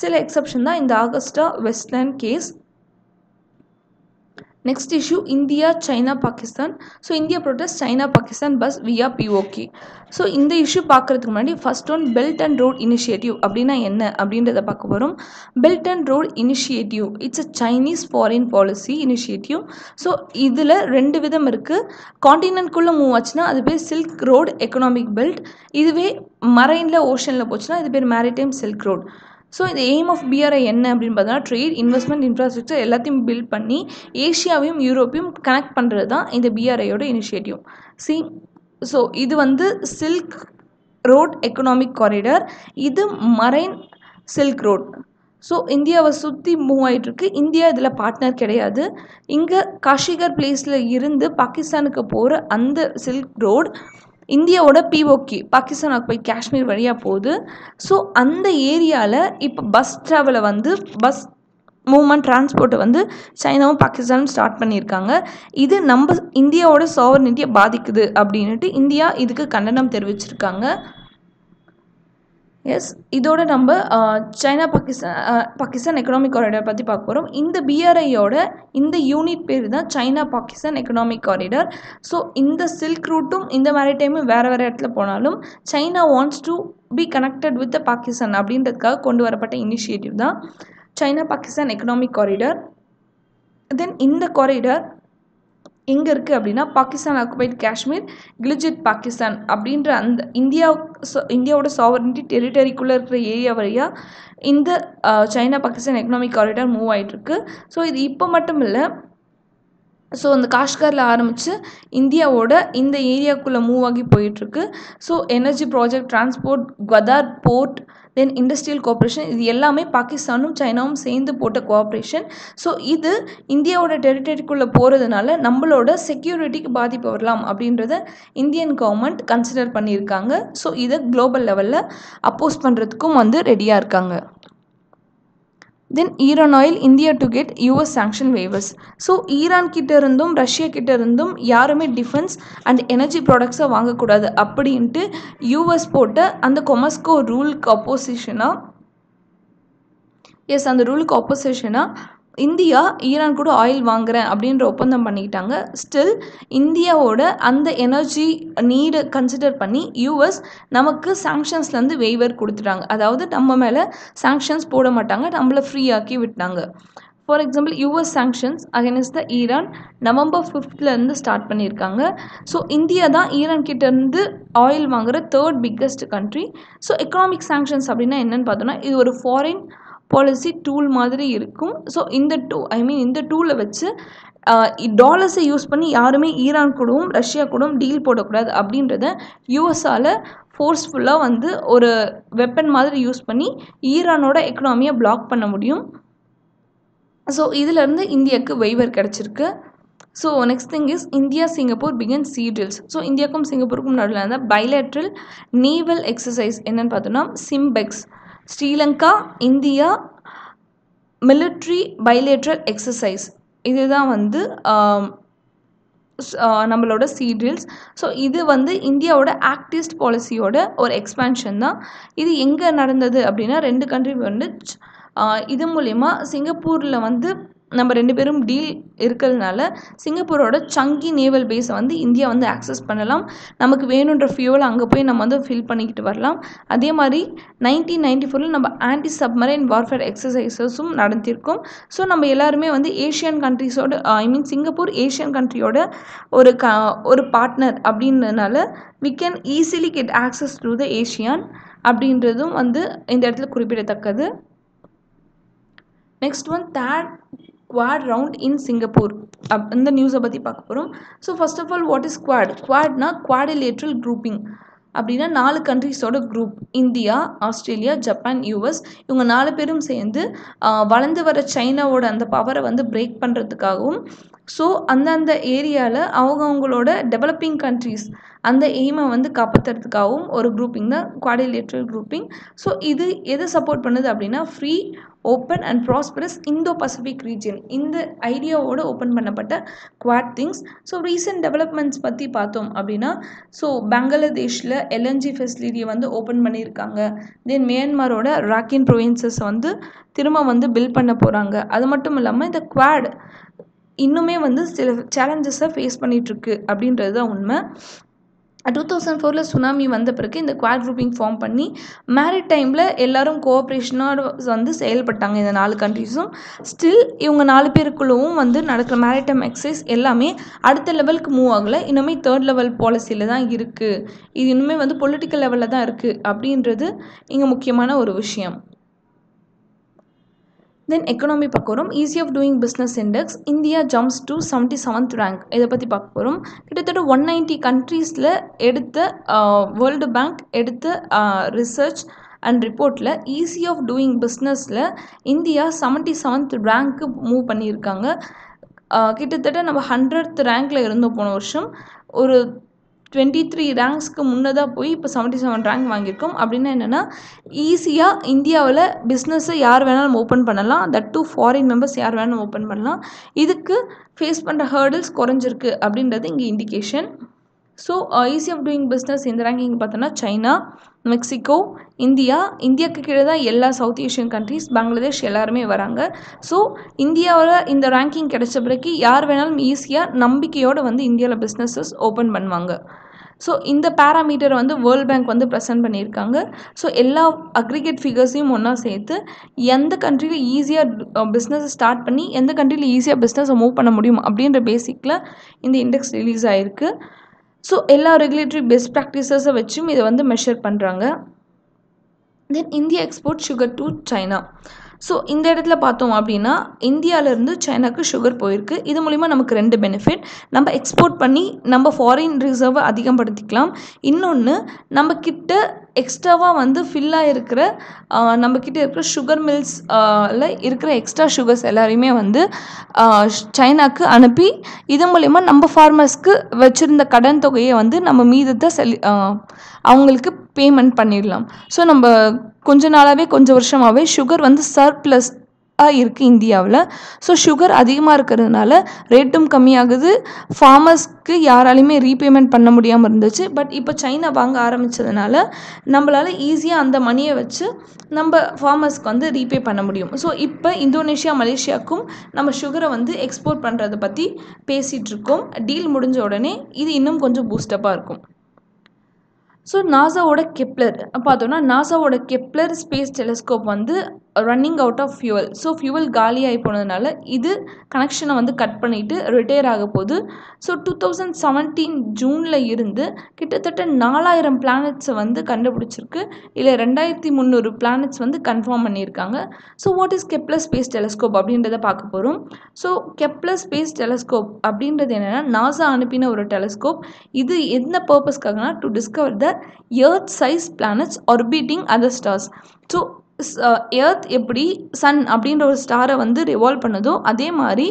சில எக்ஸப்ஷன் தான் இந்த Agusta Westland case. Next issue India China Pakistan. So India protest China Pakistan bus via POK. So இந்த இஷ்யூ பார்க்குறதுக்கு முன்னாடி first one belt and road initiative அப்படின்னா என்ன அப்படின்றத பார்க்க போகிறோம். Belt and road initiative it's a Chinese foreign policy initiative. So இதில் 2 விதம் இருக்குது. காண்டினென்ட்குள்ளே மூவ் ஆச்சுன்னா அது பேர் சில்க் ரோட் எக்கனாமிக் பெல்ட். இதுவே மரைனில் ஓஷனில் போச்சுன்னா இது பேர் மேரிடைம் சில்க் ரோட். ஸோ இந்த எய்ம் ஆஃப் பிஆர்ஐ என்ன அப்படின்னு பார்த்தோன்னா ட்ரேட், இன்வெஸ்ட்மெண்ட், இன்ஃப்ராஸ்ட்ரக்சர் எல்லாத்தையும் பில்ட் பண்ணி ஏஷியாவையும் யூரோப்பையும் கனெக்ட் பண்ணுறது தான் இந்த பிஆர்ஐயோட இனிஷியேட்டிவ். ஸோ இது வந்து சில்க் ரோட் எக்கனாமிக் காரிடார், இது மரைன் சில்க் ரோட். ஸோ இந்தியாவை சுற்றி மூவ் ஆகிட்டுருக்கு. இந்தியா இதில் பார்ட்னர் கிடையாது. இங்கே காஷிகர் பிளேஸில் இருந்து பாகிஸ்தானுக்கு போகிற அந்த சில்க் ரோட் இந்தியாவோட பிஓகே பாகிஸ்தான் ஆக்குபை காஷ்மீர் வழியாக போகுது. ஸோ அந்த ஏரியாவில் இப்போ பஸ் ட்ராவலை வந்து பஸ் மூவ்மெண்ட் டிரான்ஸ்போர்ட்டை வந்து சைனாவும் பாகிஸ்தானும் ஸ்டார்ட் பண்ணியிருக்காங்க. இது நம்ம இந்தியாவோட சாவர்னிட்டியை பாதிக்குது அப்படின்ட்டு இந்தியா இதுக்கு கண்டனம் தெரிவிச்சிருக்காங்க. எஸ், இதோட நம்ம சைனா பாகிஸ்தான் எக்கனாமிக் காரிடார் பற்றி பார்க்க போகிறோம். இந்த பிஆர்ஐயோட இந்த யூனிட் பேர் தான் China Pakistan economic corridor. So இந்த சில்க் ரூட்டும் இந்த மேரிடைமும் வேறு வேறு இடத்துல போனாலும் China wants to be connected with Pakistan அப்படின்றதுக்காக கொண்டு வரப்பட்ட இனிஷியேட்டிவ் தான் சைனா பாகிஸ்தான் எக்கனாமிக் காரிடார். தென் இந்த காரிடார் எங்கே இருக்குது அப்படின்னா பாகிஸ்தான் ஆக்குபைட் காஷ்மீர், கில்ஜிட் பாகிஸ்தான் அப்படின்ற அந்த இந்தியாவோட சாவர்னிட்டி டெரிட்டரிக்குள்ளே இருக்கிற ஏரியா வழியாக இந்த China Pakistan economic corridor move ஆகிட்டுருக்கு. ஸோ இது இப்போ மட்டும் இல்லை, ஸோ அந்த காஷ்காரில் ஆரம்பித்து இந்தியாவோட இந்த ஏரியாவுக்குள்ளே மூவ் ஆகி போயிட்டுருக்கு. So energy project, transport, Gwadar port, then industrial cooperation, இது எல்லாமே பாகிஸ்தானும் சைனாவும் சேர்ந்து போட்ட கோஆப்ரேஷன். ஸோ இது இந்தியாவோட டெரிட்டரிக்குள்ளே போகிறதுனால நம்மளோட செக்யூரிட்டிக்கு பாதிப்பு வரலாம் அப்படின்றத இந்தியன் கவர்மெண்ட் கன்சிடர் பண்ணியிருக்காங்க. ஸோ இதை குளோபல் லெவலில் அப்போஸ் பண்ணுறதுக்கும் வந்து ரெடியாக இருக்காங்க. Then Iran oil India to get US sanction waivers. So Iran கிட்ட இருந்தும் ரஷ்யா கிட்ட இருந்தும் யாருமே டிஃபென்ஸ் அண்ட் எனர்ஜி ப்ராடக்ட்ஸை வாங்கக்கூடாது அப்படின்ட்டு யூஎஸ் போட்ட அந்த கொமஸ்கோ ரூலுக்கு அந்த ரூலுக்கு ஆப்போசிஷனாக இந்தியா ஈரான் கூட ஆயில் வாங்குறேன் அப்படின்ற ஒப்பந்தம் பண்ணிக்கிட்டாங்க. ஸ்டில் இந்தியாவோட அந்த எனர்ஜி நீடை கன்சிடர் பண்ணி யூஎஸ் நமக்கு சாங்ஷன்ஸ்லேருந்து வெய்வர் கொடுத்துட்டாங்க. அதாவது நம்ம மேலே சாங்ஷன்ஸ் போட மாட்டாங்க, நம்மளை ஃப்ரீயாக்கி விட்டாங்க. For example US sanctions against the Iran November 5th start பண்ணியிருக்காங்க. ஸோ இந்தியா தான் ஈரான் கிட்டேருந்து ஆயில் வாங்குகிற 3rd biggest country. So economic sanctions அப்படின்னா என்னென்னு பார்த்தோன்னா இது ஒரு ஃபாரின் பாலிசி டூல் மாதிரி இருக்கும். ஸோ இந்த டூலை வச்சு டாலர்ஸை யூஸ் பண்ணி யாருமே ஈரான் கூடவும் ரஷ்யா கூடவும் டீல் போடக்கூடாது அப்படின்றத யூஎஸ்ஸால் ஃபோர்ஸ்ஃபுல்லாக வந்து ஒரு வெப்பன் மாதிரி யூஸ் பண்ணி ஈரானோட எக்கனாமியை பிளாக் பண்ண முடியும். ஸோ இதிலேருந்து இந்தியாவுக்கு வெய்வர் கிடச்சிருக்கு. So next thing is India Singapore began sea drills. So இந்தியாவுக்கும் சிங்கப்பூருக்கும் நடுவில் இருந்த பைலேட்ரல் நேவல் எக்ஸசைஸ் என்னென்னு பார்த்தோன்னா SIMBEX, Sri Lanka India military bilateral exercise, இதுதான் வந்து நம்மளோட சீ ட்ரில்ஸ். ஸோ இது வந்து இந்தியாவோட ஆக்ட் ஈஸ்ட் பாலிசியோட ஒரு எக்ஸ்பேன்ஷன் தான். இது எங்கே நடந்தது அப்படின்னா 2 கண்ட்ரி வந்து இது மூலயமா சிங்கப்பூரில் வந்து நம்ம 2 பேரும் டீல் இருக்கிறதுனால சிங்கப்பூரோட சங்கி நேவல் பேஸை வந்து இந்தியா வந்து ஆக்சஸ் பண்ணலாம். நமக்கு வேணுன்ற ஃபியூவல் அங்கே போய் நம்ம வந்து ஃபில் பண்ணிக்கிட்டு வரலாம். அதே மாதிரி 1994 நம்ம ஆன்டி சப்மரைன் வார்ஃபேர் எக்ஸசைசஸும் நடத்தியிருக்கோம். ஸோ நம்ம எல்லாருமே வந்து ஏஷியன் கண்ட்ரிஸோட சிங்கப்பூர் ஏஷியன் கண்ட்ரியோட ஒரு பார்ட்னர் அப்படின்றதுனால we can easily get access to the ASEAN அப்படின்றதும் வந்து இந்த இடத்துல குறிப்பிடத்தக்கது. Next one third quad round in Singapore இந்த நியூஸை பற்றி பார்க்க போகிறோம். So first of all what is குவாட்னா குவாடிலேட்ரல் குரூப்பிங் அப்படின்னா 4 கண்ட்ரிஸோட குரூப். இந்தியா, ஆஸ்திரேலியா, ஜப்பான், யூஎஸ் இவங்க 4 பேரும் சேர்ந்து வளர்ந்து வர சைனாவோட அந்த பவரை வந்து பிரேக் பண்ணுறதுக்காகவும் ஸோ அந்தந்த ஏரியாவில் அவங்களோட டெவலப்பிங் கண்ட்ரிஸ் அந்த எய்மை வந்து காப்பாற்றுறதுக்காகவும் ஒரு குரூப்பிங் தான் குவாடிலேட்ரல் குரூப்பிங். ஸோ இது எதை சப்போர்ட் பண்ணுது அப்படின்னா free open and prosperous Indo Pacific region இந்த ஐடியாவோடு ஓப்பன் பண்ணப்பட்ட quad things. So recent developments பற்றி பார்த்தோம் அப்படின்னா ஸோ பங்களாதேஷில் எல்என்ஜி ஃபெசிலிட்டியை வந்து ஓப்பன் பண்ணியிருக்காங்க. தென் மியான்மரோட ராக்கின் ப்ரொவின்சஸ் வந்து திரும்ப வந்து பில்ட் பண்ண போகிறாங்க. அது மட்டும் இல்லாமல் இந்த குவாட் இன்னுமே வந்து சில சேலஞ்சஸை ஃபேஸ் பண்ணிகிட்ருக்கு அப்படின்றது தான் உண்மை. 2004 சுனாமி வந்த பிறகு இந்த குவாட் குரூப்பிங் ஃபார்ம் பண்ணி மேரிடைமில் எல்லாரும் கோஆப்ரேஷனோட வந்து செயல்பட்டாங்க இந்த 4 கண்ட்ரிஸும். ஸ்டில் இவங்க 4 பேருக்குள்ளவும் வந்து நடக்கிற மேரிடைம் எக்ஸசைஸ் எல்லாமே அடுத்த லெவலுக்கு மூவ் ஆகலை. இன்னுமே 3rd லெவல் பாலிசியில் தான் இருக்குது. இது இன்னுமே வந்து பொலிட்டிக்கல் லெவலில் தான் இருக்குது அப்படின்றது இங்கே முக்கியமான ஒரு விஷயம். தென் எக்கனாமி பார்க்க போகிறோம். Ease of doing business index India jumps to 77th rank. இதை பற்றி பார்க்க போகிறோம். கிட்டத்தட்ட 190 கண்ட்ரீஸில் எடுத்த வேர்ல்டு பேங்க் எடுத்த ரிசர்ச் அண்ட் ரிப்போர்ட்டில் ஈஸி ஆஃப் டூயிங் பிஸ்னஸில் இந்தியா 77th ரேங்க்கு மூவ் பண்ணியிருக்காங்க. கிட்டத்தட்ட நம்ம 100th ரேங்க்கில் இருந்தோம் போன வருஷம். ஒரு 23 ரேங்க்ஸ்க்கு முன்னதாக போய் இப்போ 77 ரேங்க் வாங்கியிருக்கோம். அப்படின்னா என்னென்னா ஈஸியாக இந்தியாவில் பிஸ்னஸை யார் வேணாலும் ஓப்பன் பண்ணலாம். தட் டூ ஃபாரின் மெம்பர்ஸ் யார் வேணாலும் ஓப்பன் பண்ணலாம். இதுக்கு ஃபேஸ் பண்ணுற ஹேர்டில்ஸ் குறைஞ்சிருக்கு அப்படின்றது இங்கே indication. So ease of doing business இந்த ரேங்கிங் பார்த்தோன்னா சைனா, மெக்சிகோ, இந்தியாவுக்கு கீழே தான் எல்லா சவுத் ஏஷியன் கண்ட்ரிஸ், பங்களாதேஷ் எல்லாருமே வராங்க. ஸோ இந்தியாவில் இந்த ரேங்கிங் கிடைச்ச பிறகு யார் வேணாலும் ஈஸியாக நம்பிக்கையோடு வந்து இந்தியாவில் பிஸ்னஸஸ் ஓப்பன் பண்ணுவாங்க. ஸோ இந்த பேராமீட்டரை வந்து வேர்ல்ட் பேங்க் வந்து ப்ரெசென்ட் பண்ணியிருக்காங்க. ஸோ எல்லா அக்ரிகேட் ஃபிகர்ஸையும் ஒன்றா சேர்த்து எந்த கண்ட்ரியில் ஈஸியாக பிஸ்னஸை ஸ்டார்ட் பண்ணி எந்த கண்ட்ரியில் ஈஸியாக பிஸ்னஸை மூவ் பண்ண முடியும் அப்படின்ற பேசிக்கில் இந்த இண்டெக்ஸ் ரிலீஸ் ஆகிருக்கு. ஸோ எல்லா ரெகுலேட்டரி பெஸ்ட் ப்ராக்டிசஸை வச்சும் இதை வந்து மெஷர் பண்ணுறாங்க. Then India export sugar to China. So இந்த இடத்துல பார்த்தோம் அப்படின்னா இந்தியாவிலேருந்து சைனாக்கு சுகர் போயிருக்கு. இது மூலிமா நமக்கு 2 பெனிஃபிட். நம்ம எக்ஸ்போர்ட் பண்ணி நம்ம ஃபாரின் ரிசர்வை அதிகப்படுத்திக்கலாம். இன்னொன்று நம்ம கிட்ட எக்ஸ்ட்ராவாக வந்து ஃபில்லாக இருக்கிற நம்மக்கிட்ட இருக்கிற சுகர் மில்ஸில் இருக்கிற எக்ஸ்ட்ரா சுகர்ஸ் எல்லாரையுமே வந்து சைனாக்கு அனுப்பி இது மூலிமா நம்ம ஃபார்மர்ஸ்க்கு வச்சுருந்த கடன் தொகையை வந்து நம்ம மீதத்தை அவங்களுக்கு பேமெண்ட் பண்ணிடலாம். ஸோ நம்ம கொஞ்சம் வருஷமாகவே சுகர் வந்து சர்ப்ளஸ் இருக்குது இந்தியாவில். ஸோ சுகர் அதிகமாக இருக்கிறதுனால ரேட்டும் கம்மியாகுது. ஃபார்மர்ஸ்க்கு யாராலையுமே ரீபேமெண்ட் பண்ண முடியாமல் இருந்துச்சு. பட் இப்போ சைனா வாங்க ஆரம்பித்ததுனால நம்மளால் ஈஸியாக அந்த மணியை வச்சு நம்ம ஃபார்மர்ஸ்க்கு வந்து ரீபே பண்ண முடியும். ஸோ இப்போ இந்தோனேஷியா, மலேசியாவுக்கும் நம்ம சுகரை வந்து எக்ஸ்போர்ட் பண்ணுறதை பற்றி பேசிகிட்ருக்கோம். டீல் முடிஞ்ச உடனே இது இன்னும் கொஞ்சம் பூஸ்டப்பாக இருக்கும். ஸோ நாசாவோட கெப்லர் பார்த்தோன்னா நாசாவோட கெப்லர் ஸ்பேஸ் டெலிஸ்கோப் வந்து running out of fuel. So fuel காலியாகி போனதுனால இது கனெக்ஷனை வந்து கட் பண்ணிவிட்டு ரிட்டையர் ஆக போகுது. ஸோ 2017 ஜூனில் இருந்து கிட்டத்தட்ட 4000 பிளானட்ஸை வந்து கண்டுபிடிச்சிருக்கு. இல்லை 2300 பிளானட்ஸ் வந்து கன்ஃபார்ம் பண்ணியிருக்காங்க. So what is Kepler space telescope அப்படின்றத பார்க்க போகிறோம். ஸோ கெப்லர் ஸ்பேஸ் டெலிஸ்கோப் அப்படின்றது என்னென்னா நாசா அனுப்பின ஒரு டெலிஸ்கோப். இது என்ன பர்பஸ்க்காகனா to discover the earth size planets orbiting other stars. So earth எப்படி சன் அப்படின்ற ஒரு ஸ்டாரை வந்து ரிவால்வ் பண்ணுதோ அதே மாதிரி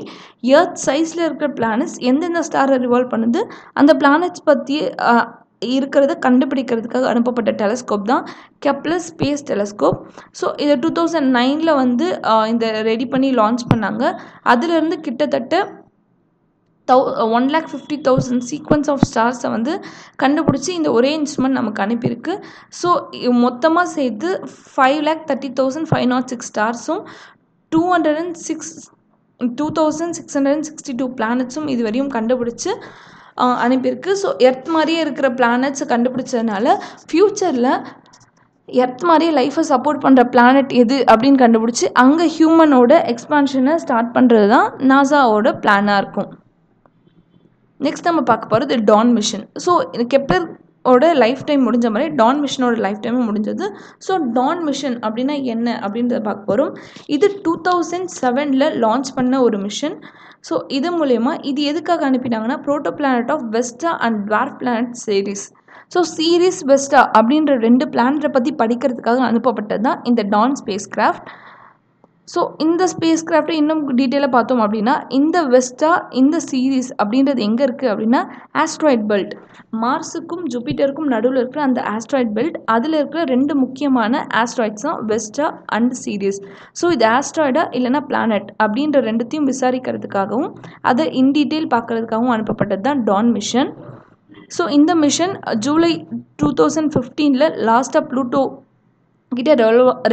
எர்த் சைஸில் இருக்கிற பிளானட்ஸ் எந்தெந்த ஸ்டாரை ரிவால்வ் பண்ணுது அந்த பிளானட்ஸ் பற்றி இருக்கிறத கண்டுபிடிக்கிறதுக்காக அனுப்பப்பட்ட டெலஸ்கோப் தான் கெப்லர் ஸ்பேஸ் டெலஸ்கோப். ஸோ இதை 2009 வந்து இந்த ரெடி பண்ணி லான்ச் பண்ணாங்க. அதிலிருந்து கிட்டத்தட்ட 1,50,000 சீக்வன்ஸ் ஆஃப் ஸ்டார்ஸை வந்து கண்டுபிடிச்சி இந்த ஒரே இன்ஸ்ட்ருமெண்ட் நமக்கு அனுப்பியிருக்கு. ஸோ மொத்தமாக சேர்த்து 5,30,506 ஸ்டார்ஸும் 2,662 பிளானட்ஸும் இது வரையும் கண்டுபிடிச்சி அனுப்பியிருக்கு. ஸோ எர்த் மாதிரியே இருக்கிற பிளானட்ஸை கண்டுபிடிச்சதுனால ஃப்யூச்சரில் எர்த் மாதிரியே லைஃப்பை சப்போர்ட் பண்ணுற பிளானட் எது அப்படின்னு கண்டுபிடிச்சி அங்கே ஹியூமனோட எக்ஸ்பான்ஷனை ஸ்டார்ட் பண்ணுறது தான் நாசாவோட பிளானாக இருக்கும். நெக்ஸ்ட் நம்ம பார்க்க போகிறது டான் மிஷன். ஸோ கெப்லரோட லைஃப் டைம் முடிஞ்ச மாதிரி டான் மிஷனோட லைஃப் டைமும் முடிஞ்சது. ஸோ டான் மிஷன் அப்படின்னா என்ன அப்படின்றத பார்க்க போகிறோம். இது 2007 லான்ச் பண்ண ஒரு மிஷன். ஸோ இது மூலயமா இது எதுக்காக அனுப்பினாங்கன்னா protoplanet of Vesta and dwarf planet Ceres. So Ceres Vesta அப்படின்ற 2 பிளானட்டை பற்றி படிக்கிறதுக்காக அனுப்பப்பட்டது தான் இந்த டான் ஸ்பேஸ் கிராஃப்ட். ஸோ இந்த ஸ்பேஸ் கிராஃப்டை இன்னும் டீட்டெயிலாக பார்த்தோம் அப்படின்னா இந்த வெஸ்டா இந்த சீரீஸ் அப்படின்றது எங்கே இருக்குது அப்படின்னா ஆஸ்ட்ராய்ட் பெல்ட், மார்ஸுக்கும் ஜூபிட்டருக்கும் நடுவில் இருக்கிற அந்த ஆஸ்ட்ராய்ட் பெல்ட், அதில் இருக்கிற 2 முக்கியமான ஆஸ்ட்ராய்ட்ஸ் தான் வெஸ்டா அண்ட் சீரீஸ். ஸோ இது ஆஸ்ட்ராய்டா இல்லைனா பிளானட் அப்படின்ற 2த்தையும் விசாரிக்கிறதுக்காகவும் அதை இன் டீட்டெயில் பார்க்கறதுக்காகவும் அனுப்பப்பட்டது தான் டான் மிஷன். ஸோ இந்த மிஷன் ஜூலை 2015 லாஸ்ட்டாக ப்ளூட்டோ கிட்ட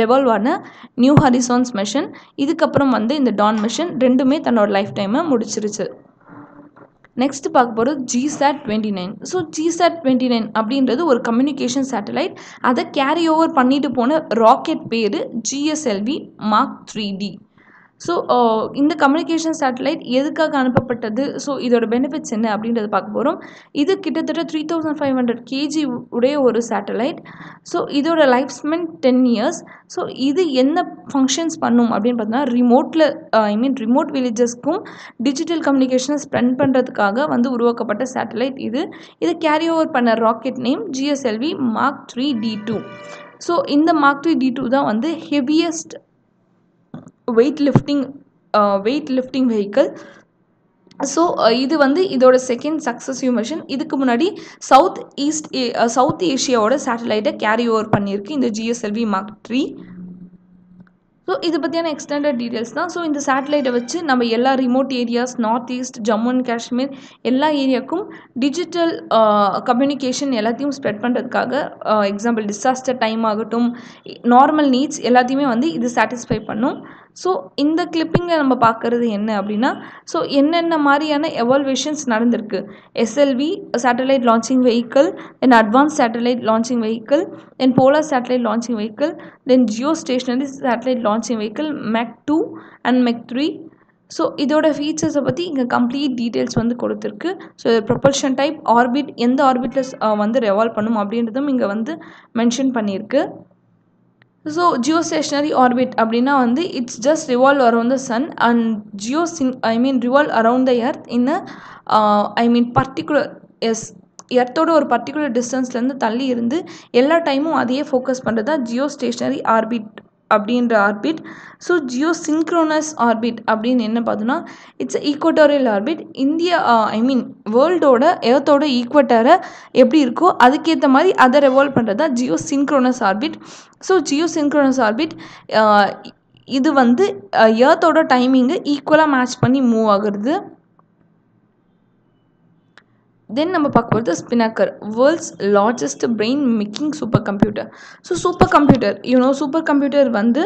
ரெவால்வ் ஆன நியூ ஹரிசான்ஸ் மிஷன். இதுக்கப்புறம் வந்து இந்த டான் மிஷன் 2மே தன்னோட லைஃப் டைமை முடிச்சிருச்சு. நெக்ஸ்ட் பார்க்க போகிறது GSAT-29. ஸோ GSAT-29 அப்படின்றது ஒரு கம்யூனிகேஷன் சேட்டலைட். அதை கேரி ஓவர் பண்ணிட்டு போன ராக்கெட் பேர் GSLV Mark 3D. ஸோ இந்த கம்யூனிகேஷன் சேட்டலைட் எதுக்காக அனுப்பப்பட்டது, ஸோ இதோட பெனிஃபிட்ஸ் என்ன அப்படின்றத பார்க்க போகிறோம். இது கிட்டத்தட்ட 3,500 kg உடைய ஒரு சேட்டலைட். ஸோ இதோட லைஃப் ஸ்பென் 10 years. ஸோ இது என்ன ஃபங்க்ஷன்ஸ் பண்ணும் அப்படின்னு பார்த்தோன்னா ரிமோட் வில்லேஜஸ்க்கும் டிஜிட்டல் கம்யூனிகேஷனை ஸ்பெண்ட் பண்ணுறதுக்காக வந்து உருவாக்கப்பட்ட சேட்டலைட் இது. இதை கேரி ஓவர் பண்ண rocket name GSLV Mark 3D2. So இந்த Mark 3D2 தான் வந்து heaviest weight lifting vehicle. So இது வந்து இதோட செகண்ட் சக்ஸஸிவ் மிஷன். இதுக்கு முன்னாடி சவுத் ஏஷியாவோட சேட்டலைட்டை கேரி ஓவர் பண்ணியிருக்கு இந்த GSLV Mark 3. ஸோ இது பற்றியான எக்ஸ்டெண்டட் டீட்டெயில்ஸ் தான். ஸோ இந்த சேட்டலைட்டை வச்சு நம்ம எல்லா remote areas, north east, Jammu and Kashmir எல்லா ஏரியாவுக்கும் டிஜிட்டல் கம்யூனிகேஷன் எல்லாத்தையும் ஸ்ப்ரெட் பண்ணுறதுக்காக, எக்ஸாம்பிள் டிசாஸ்டர் டைம் ஆகட்டும், நார்மல் நீட்ஸ் எல்லாத்தையுமே வந்து இது சாட்டிஸ்ஃபை பண்ணும். ஸோ இந்த கிளிப்பிங்கில் நம்ம பார்க்குறது என்ன அப்படின்னா, ஸோ என்னென்ன மாதிரியான எவால்வேஷன்ஸ் நடந்திருக்கு. SLV satellite launching vehicle, then advance satellite launching vehicle, then polar satellite launching vehicle, then geostationary satellite launching vehicle MEC 2 and MEC 3. So இதோட ஃபீச்சர்ஸை பற்றி இங்கே கம்ப்ளீட் டீட்டெயில்ஸ் வந்து கொடுத்துருக்கு. ஸோ ப்ரொபல்ஷன் டைப், ஆர்பிட், எந்த ஆர்பிட்டில் வந்து revolve பண்ணும் அப்படின்றதும் இங்கே வந்து மென்ஷன் பண்ணியிருக்கு. ஸோ ஜியோஸ்டேஷனரி ஆர்பிட் அப்படின்னா வந்து it's just revolve around the sun and revolve around the earth in particular எர்த்தோட ஒரு பர்டிகுலர் டிஸ்டன்ஸ்லேருந்து தள்ளி இருந்து எல்லா டைமும் அதையே ஃபோக்கஸ் பண்ணுறது தான் ஜியோஸ்டேஷனரி ஆர்பிட் அப்படின்ற ஆர்பிட். ஸோ ஜியோசிங்க்ரோனஸ் ஆர்பிட் அப்படின்னு என்ன பார்த்தோன்னா இட்ஸ் ஈக்குவட்டோரியல் ஆர்பிட். வேர்ல்டோட எர்த்தோட ஈக்குவட்டரை எப்படி இருக்கோ அதுக்கேற்ற மாதிரி அதை ரெவால்வ் பண்ணுறது தான் ஜியோசிங்க்ரோனஸ் ஆர்பிட். ஸோ ஜியோசிங்க்ரோனஸ் ஆர்பிட் இது வந்து எர்த்தோட டைமிங்கை ஈக்குவலாக மேட்ச் பண்ணி மூவ் ஆகுறது. தென் நம்ம பார்க்க போகிறது SpiNNaker, world's largest brain making supercomputer. So supercomputer வந்து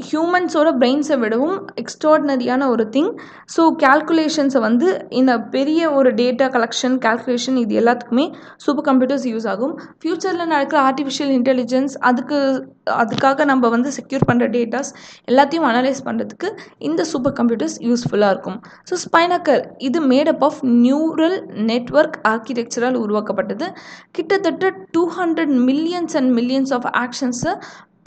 ஹியூமன்ஸோட பிரெயின்ஸை விடவும் எக்ஸ்ட்ராடினரியான ஒரு திங். ஸோ கேல்குலேஷன்ஸை வந்து இந்த பெரிய ஒரு டேட்டா கலெக்ஷன், கேல்குலேஷன் இது எல்லாத்துக்குமே சூப்பர் கம்ப்யூட்டர்ஸ் யூஸ் ஆகும். ஃப்யூச்சரில் நடக்கிற ஆர்டிஃபிஷியல் இன்டெலிஜென்ஸ், அதுக்காக நம்ம வந்து செக்யூர் பண்ணுற டேட்டாஸ் எல்லாத்தையும் அனலைஸ் பண்ணுறதுக்கு இந்த சூப்பர் கம்ப்யூட்டர்ஸ் யூஸ்ஃபுல்லாக இருக்கும். ஸோ ஸ்பைனாக்கர் இது மேடப் ஆஃப் நியூரல் நெட்வொர்க் ஆர்கிடெக்சரால் உருவாக்கப்பட்டது. கிட்டத்தட்ட 200 மில்லியன்ஸ் அண்ட் மில்லியன்ஸ் ஆஃப் ஆக்ஷன்ஸை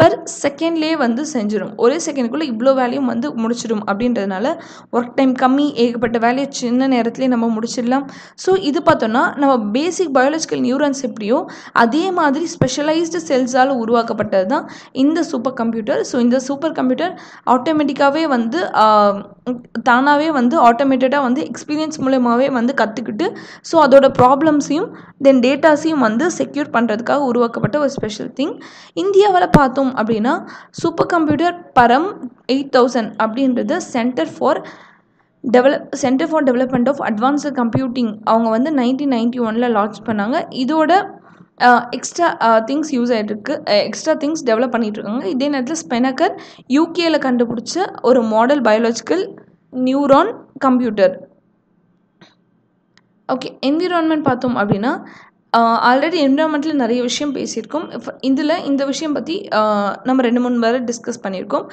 பெர் செகண்ட்லேயே வந்து செஞ்சிடும். ஒரே செகண்டுக்குள்ளே இவ்வளோ வேலையும் வந்து முடிச்சிடும். அப்படின்றதுனால ஒர்க் டைம் கம்மி, ஏகப்பட்ட வேலையை சின்ன நேரத்துலேயே நம்ம முடிச்சிடலாம். ஸோ இது பார்த்தோன்னா நம்ம பேசிக் பயாலஜிக்கல் நியூரன்ஸ் எப்படியோ அதே மாதிரி ஸ்பெஷலைஸ்டு செல்ஸால் உருவாக்கப்பட்டது தான் இந்த சூப்பர் கம்ப்யூட்டர். ஸோ இந்த சூப்பர் கம்ப்யூட்டர் ஆட்டோமேட்டிக்காகவே வந்து தானாகவே வந்து ஆட்டோமேட்டடாக வந்து எக்ஸ்பீரியன்ஸ் மூலமாகவே வந்து கற்றுக்கிட்டு ஸோ அதோட ப்ராப்ளம்ஸையும் தென் டேட்டாஸையும் வந்து செக்யூர் பண்ணுறதுக்காக உருவாக்கப்பட்ட ஒரு ஸ்பெஷல் திங். இந்தியாவில் பார்த்தோம் அப்படின்னா சூப்பர் கம்ப்யூட்டர் பரம் 8000 அப்படின்றது centre for centre for development of advanced computing அவங்க வந்து 1991 லான்ச் பண்ணாங்க. இதோட எக்ஸ்ட்ரா திங்ஸ் யூஸ் ஆகிட்டுருக்கு, எக்ஸ்ட்ரா திங்ஸ் டெவலப் பண்ணிகிட்ருக்காங்க. இதே நேரத்தில் ஸ்பெனக்கர் யூகேயில் கண்டுபிடிச்ச ஒரு model biological neuron computer. Okay, environment பார்த்தோம் அப்படின்னா ஆல்ரெடி என்விரான்மெண்ட்டில் நிறைய விஷயம் பேசியிருக்கோம். இதில் இந்த விஷயம் பற்றி நம்ம 2-3 வேறு டிஸ்கஸ் பண்ணியிருக்கோம்.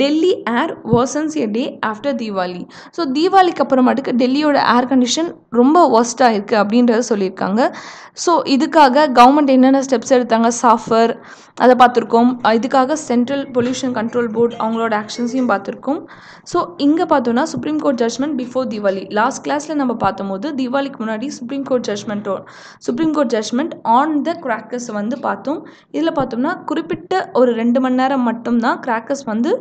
டெல்லி ஏர் வார்சன்ஸ் எ டே ஆஃப்டர் தீபாவளி. ஸோ தீபாவளிக்கு அப்புறமாட்டுக்கு டெல்லியோட ஏர் கண்டிஷன் ரொம்ப ஒர்ஸ்ட்டாக இருக்குது அப்படின்றத சொல்லியிருக்காங்க. ஸோ இதுக்காக கவர்மெண்ட் என்னென்ன ஸ்டெப்ஸ் எடுத்தாங்க, சாஃபர் அதை பார்த்துருக்கோம். இதுக்காக சென்ட்ரல் பொல்யூஷன் கண்ட்ரோல் போர்ட் அவங்களோட ஆக்ஷன்ஸையும் பார்த்துருக்கோம். ஸோ இங்கே பார்த்தோன்னா supreme court judgement before Deepavali. Last கிளாஸில் நம்ம பார்த்தபோது தீபாவளிக்கு முன்னாடி supreme court judgement on the crackers வந்து பார்த்தோம். இதில் பார்த்தோம்னா குறிப்பிட்ட ஒரு 2 மணி நேரம் மட்டும்தான் கிராக்கர்ஸ் வந்து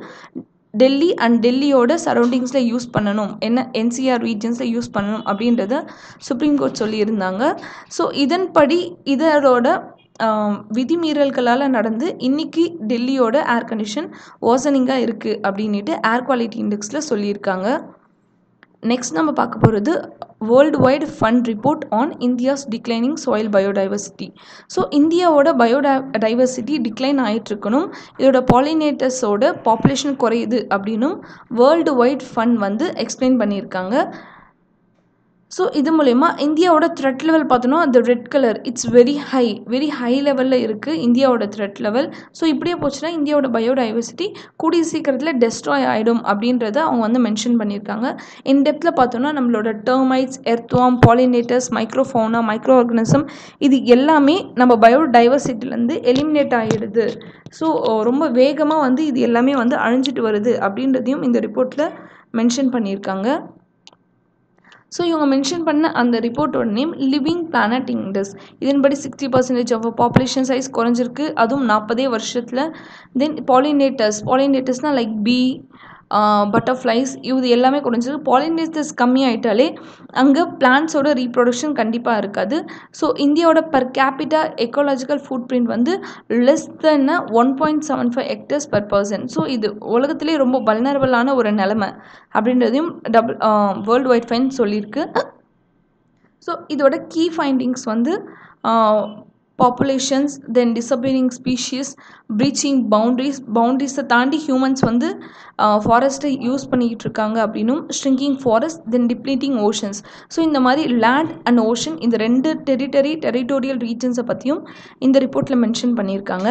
டெல்லி அண்ட் டெல்லியோட சரௌண்டிங்ஸில் யூஸ் பண்ணணும், என்ன என்சிஆர் ரீஜன்ஸில் யூஸ் பண்ணணும் அப்படின்றத சுப்ரீம் கோர்ட் சொல்லியிருந்தாங்க. ஸோ இதன்படி இதோட விதிமீறல்களால் நடந்து இன்றைக்கி டெல்லியோட ஏர் கண்டிஷன் வார்சனிங்காக இருக்குது அப்படின்ட்டு ஏர் குவாலிட்டி இண்டெக்ஸில் சொல்லியிருக்காங்க. நெக்ஸ்ட் நம்ம பார்க்க போகிறது world Wide fund report on India's declining soil biodiversity. So இந்தியாவோட பயோடைவர்சிட்டி டிக்ளைன் ஆகிட்டுருக்கணும், இதோட பாலினேட்டர்ஸோட பாப்புலேஷன் குறையுது அப்படின்னும் வேர்ல்டு வைட் ஃபண்ட் வந்து எக்ஸ்பிளைன் பண்ணியிருக்காங்க. ஸோ இது மூலயமா இந்தியாவோட த்ரெட் லெவல் பார்த்தோன்னா அந்த red colour it's very high லெவலில் இருக்குது இந்தியாவோட த்ரெட் லெவல். ஸோ இப்படியே போச்சுன்னா இந்தியாவோட பயோடைவர்சிட்டி கூடிய சீக்கிரத்தில் டெஸ்ட்ராய் ஆகிடும் அப்படின்றத அவங்க வந்து மென்ஷன் பண்ணியிருக்காங்க. இன்டெப்த்தில் பார்த்தோன்னா நம்மளோட termites, earthworm, pollinators, microfauna, micro organism இது எல்லாமே நம்ம பயோடைவர்சிட்டிலேருந்து எலிமினேட் ஆகிடுது. ஸோ ரொம்ப வேகமாக வந்து இது எல்லாமே வந்து அழிஞ்சிட்டு வருது அப்படின்றதையும் இந்த ரிப்போர்ட்டில் மென்ஷன் பண்ணியிருக்காங்க. ஸோ இவங்க மென்ஷன் பண்ண அந்த ரிப்போர்ட்டோட நேம் லிவிங் பிளானட் இண்டெக்ஸ். இதன்படி 60% ஆஃப் பாப்புலேஷன் சைஸ் குறைஞ்சிருக்கு, அதுவும் 40 வருஷத்தில். தென் பாலினேட்டர்ஸ்னால் லைக் பீ, பட்டர்ஃப்ளைஸ் இது எல்லாமே குறைஞ்சிருக்கு. பாலினேட்டர்ஸ் கம்மியாயிட்டாலே அங்கே பிளான்ஸோட ரீப்ரொடக்ஷன் கண்டிப்பாக இருக்காது. ஸோ இந்தியாவோட per capita ecological footprint வந்து less than 1.75 hectares per person. So இது உலகத்திலே ரொம்ப வல்னரபிளான ஒரு நிலைமை அப்படின்றதையும் வேர்ல்டு வைட் ஃபண்ட் சொல்லியிருக்கு. ஸோ இதோட கீ ஃபைண்டிங்ஸ் வந்து populations, then disappearing species, breaching பவுண்ட்ரிஸை தாண்டி ஹியூமன்ஸ் வந்து ஃபாரஸ்ட்டை யூஸ் பண்ணிக்கிட்டு இருக்காங்க அப்படின்னும், shrinking forest, then depleting oceans. So இந்த மாதிரி லேண்ட் அண்ட் ஓஷன் இந்த 2 டெரிட்டோரியல் ரீஜன்ஸை பற்றியும் இந்த ரிப்போர்ட்டில் மென்ஷன் பண்ணியிருக்காங்க.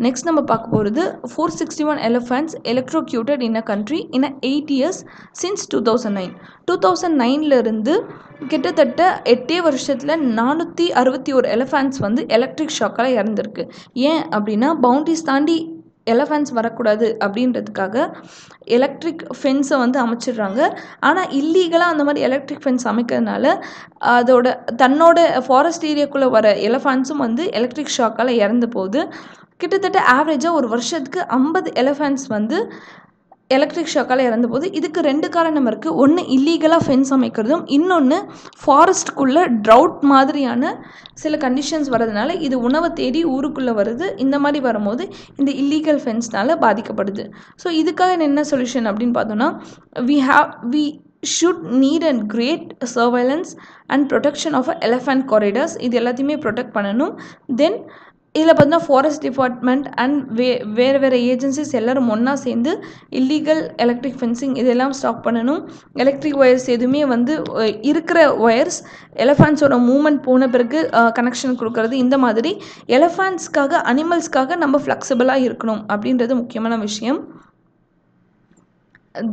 நெக்ஸ்ட் நம்ம பார்க்க போகிறது 461 elephants electrocuted in a country in 8 years since 2009. 2009 கிட்டத்தட்ட 8 வருஷத்தில் 461 எலிஃபண்ட்ஸ் வந்து எலக்ட்ரிக் ஷாக்கால் இறந்துருக்கு. ஏன் அப்படின்னா பவுண்டரிஸ் தாண்டி எலிஃபண்ட்ஸ் வரக்கூடாது அப்படின்றதுக்காக எலக்ட்ரிக் ஃபென்ஸை வந்து அமைச்சிடுறாங்க. ஆனால் இல்லீகலாக அந்த மாதிரி எலக்ட்ரிக் ஃபென்ஸ் அமைக்கிறதுனால தன்னோட ஃபாரஸ்ட் ஏரியாக்குள்ளே வர எலிஃபண்ட்ஸும் வந்து எலக்ட்ரிக் ஷாக்கால் இறந்து போகுது. கிட்டத்தட்ட ஆவரேஜாக ஒரு வருஷத்துக்கு 50 எலிஃபண்ட்ஸ் வந்து எலக்ட்ரிக் ஷாக்கால் இறந்து போகுது. இதுக்கு 2 காரணம் இருக்குது. ஒன்று இல்லீகலாக ஃபென்ஸ் அமைக்கிறதும், இன்னொன்று ஃபாரஸ்ட்குள்ளே ட்ரவுட் மாதிரியான சில கண்டிஷன்ஸ் வரதுனால இது உணவை தேடி ஊருக்குள்ளே வருது. இந்த மாதிரி வரும்போது இந்த இல்லீகல் ஃபென்ஸ்னால் பாதிக்கப்படுது. ஸோ இதுக்காக என்ன சொல்யூஷன் அப்படின்னு பார்த்தோன்னா we should need a great surveillance and protection of elephant corridors. இது எல்லாத்தையுமே ப்ரொடெக்ட் பண்ணணும். தென் இதில் பார்த்தீங்கன்னா ஃபாரஸ்ட் டிபார்ட்மெண்ட் அண்ட் வேறு ஏஜென்சிஸ் எல்லோரும் ஒன்றா சேர்ந்து இல்லீகல் எலக்ட்ரிக் ஃபென்சிங் இதெல்லாம் ஸ்டாப் பண்ணணும். எலக்ட்ரிக் ஒயர்ஸ் எதுவுமே வந்து இருக்கிற ஒயர்ஸ் எலிஃபண்ட்ஸோட மூவ்மெண்ட் போன பிறகு கனெக்ஷன் கொடுக்கறது, இந்த மாதிரி எலிஃபண்ட்ஸ்க்காக அனிமல்ஸ்க்காக நம்ம ஃப்ளெக்சிபிளாக இருக்கணும் அப்படின்றது முக்கியமான விஷயம்.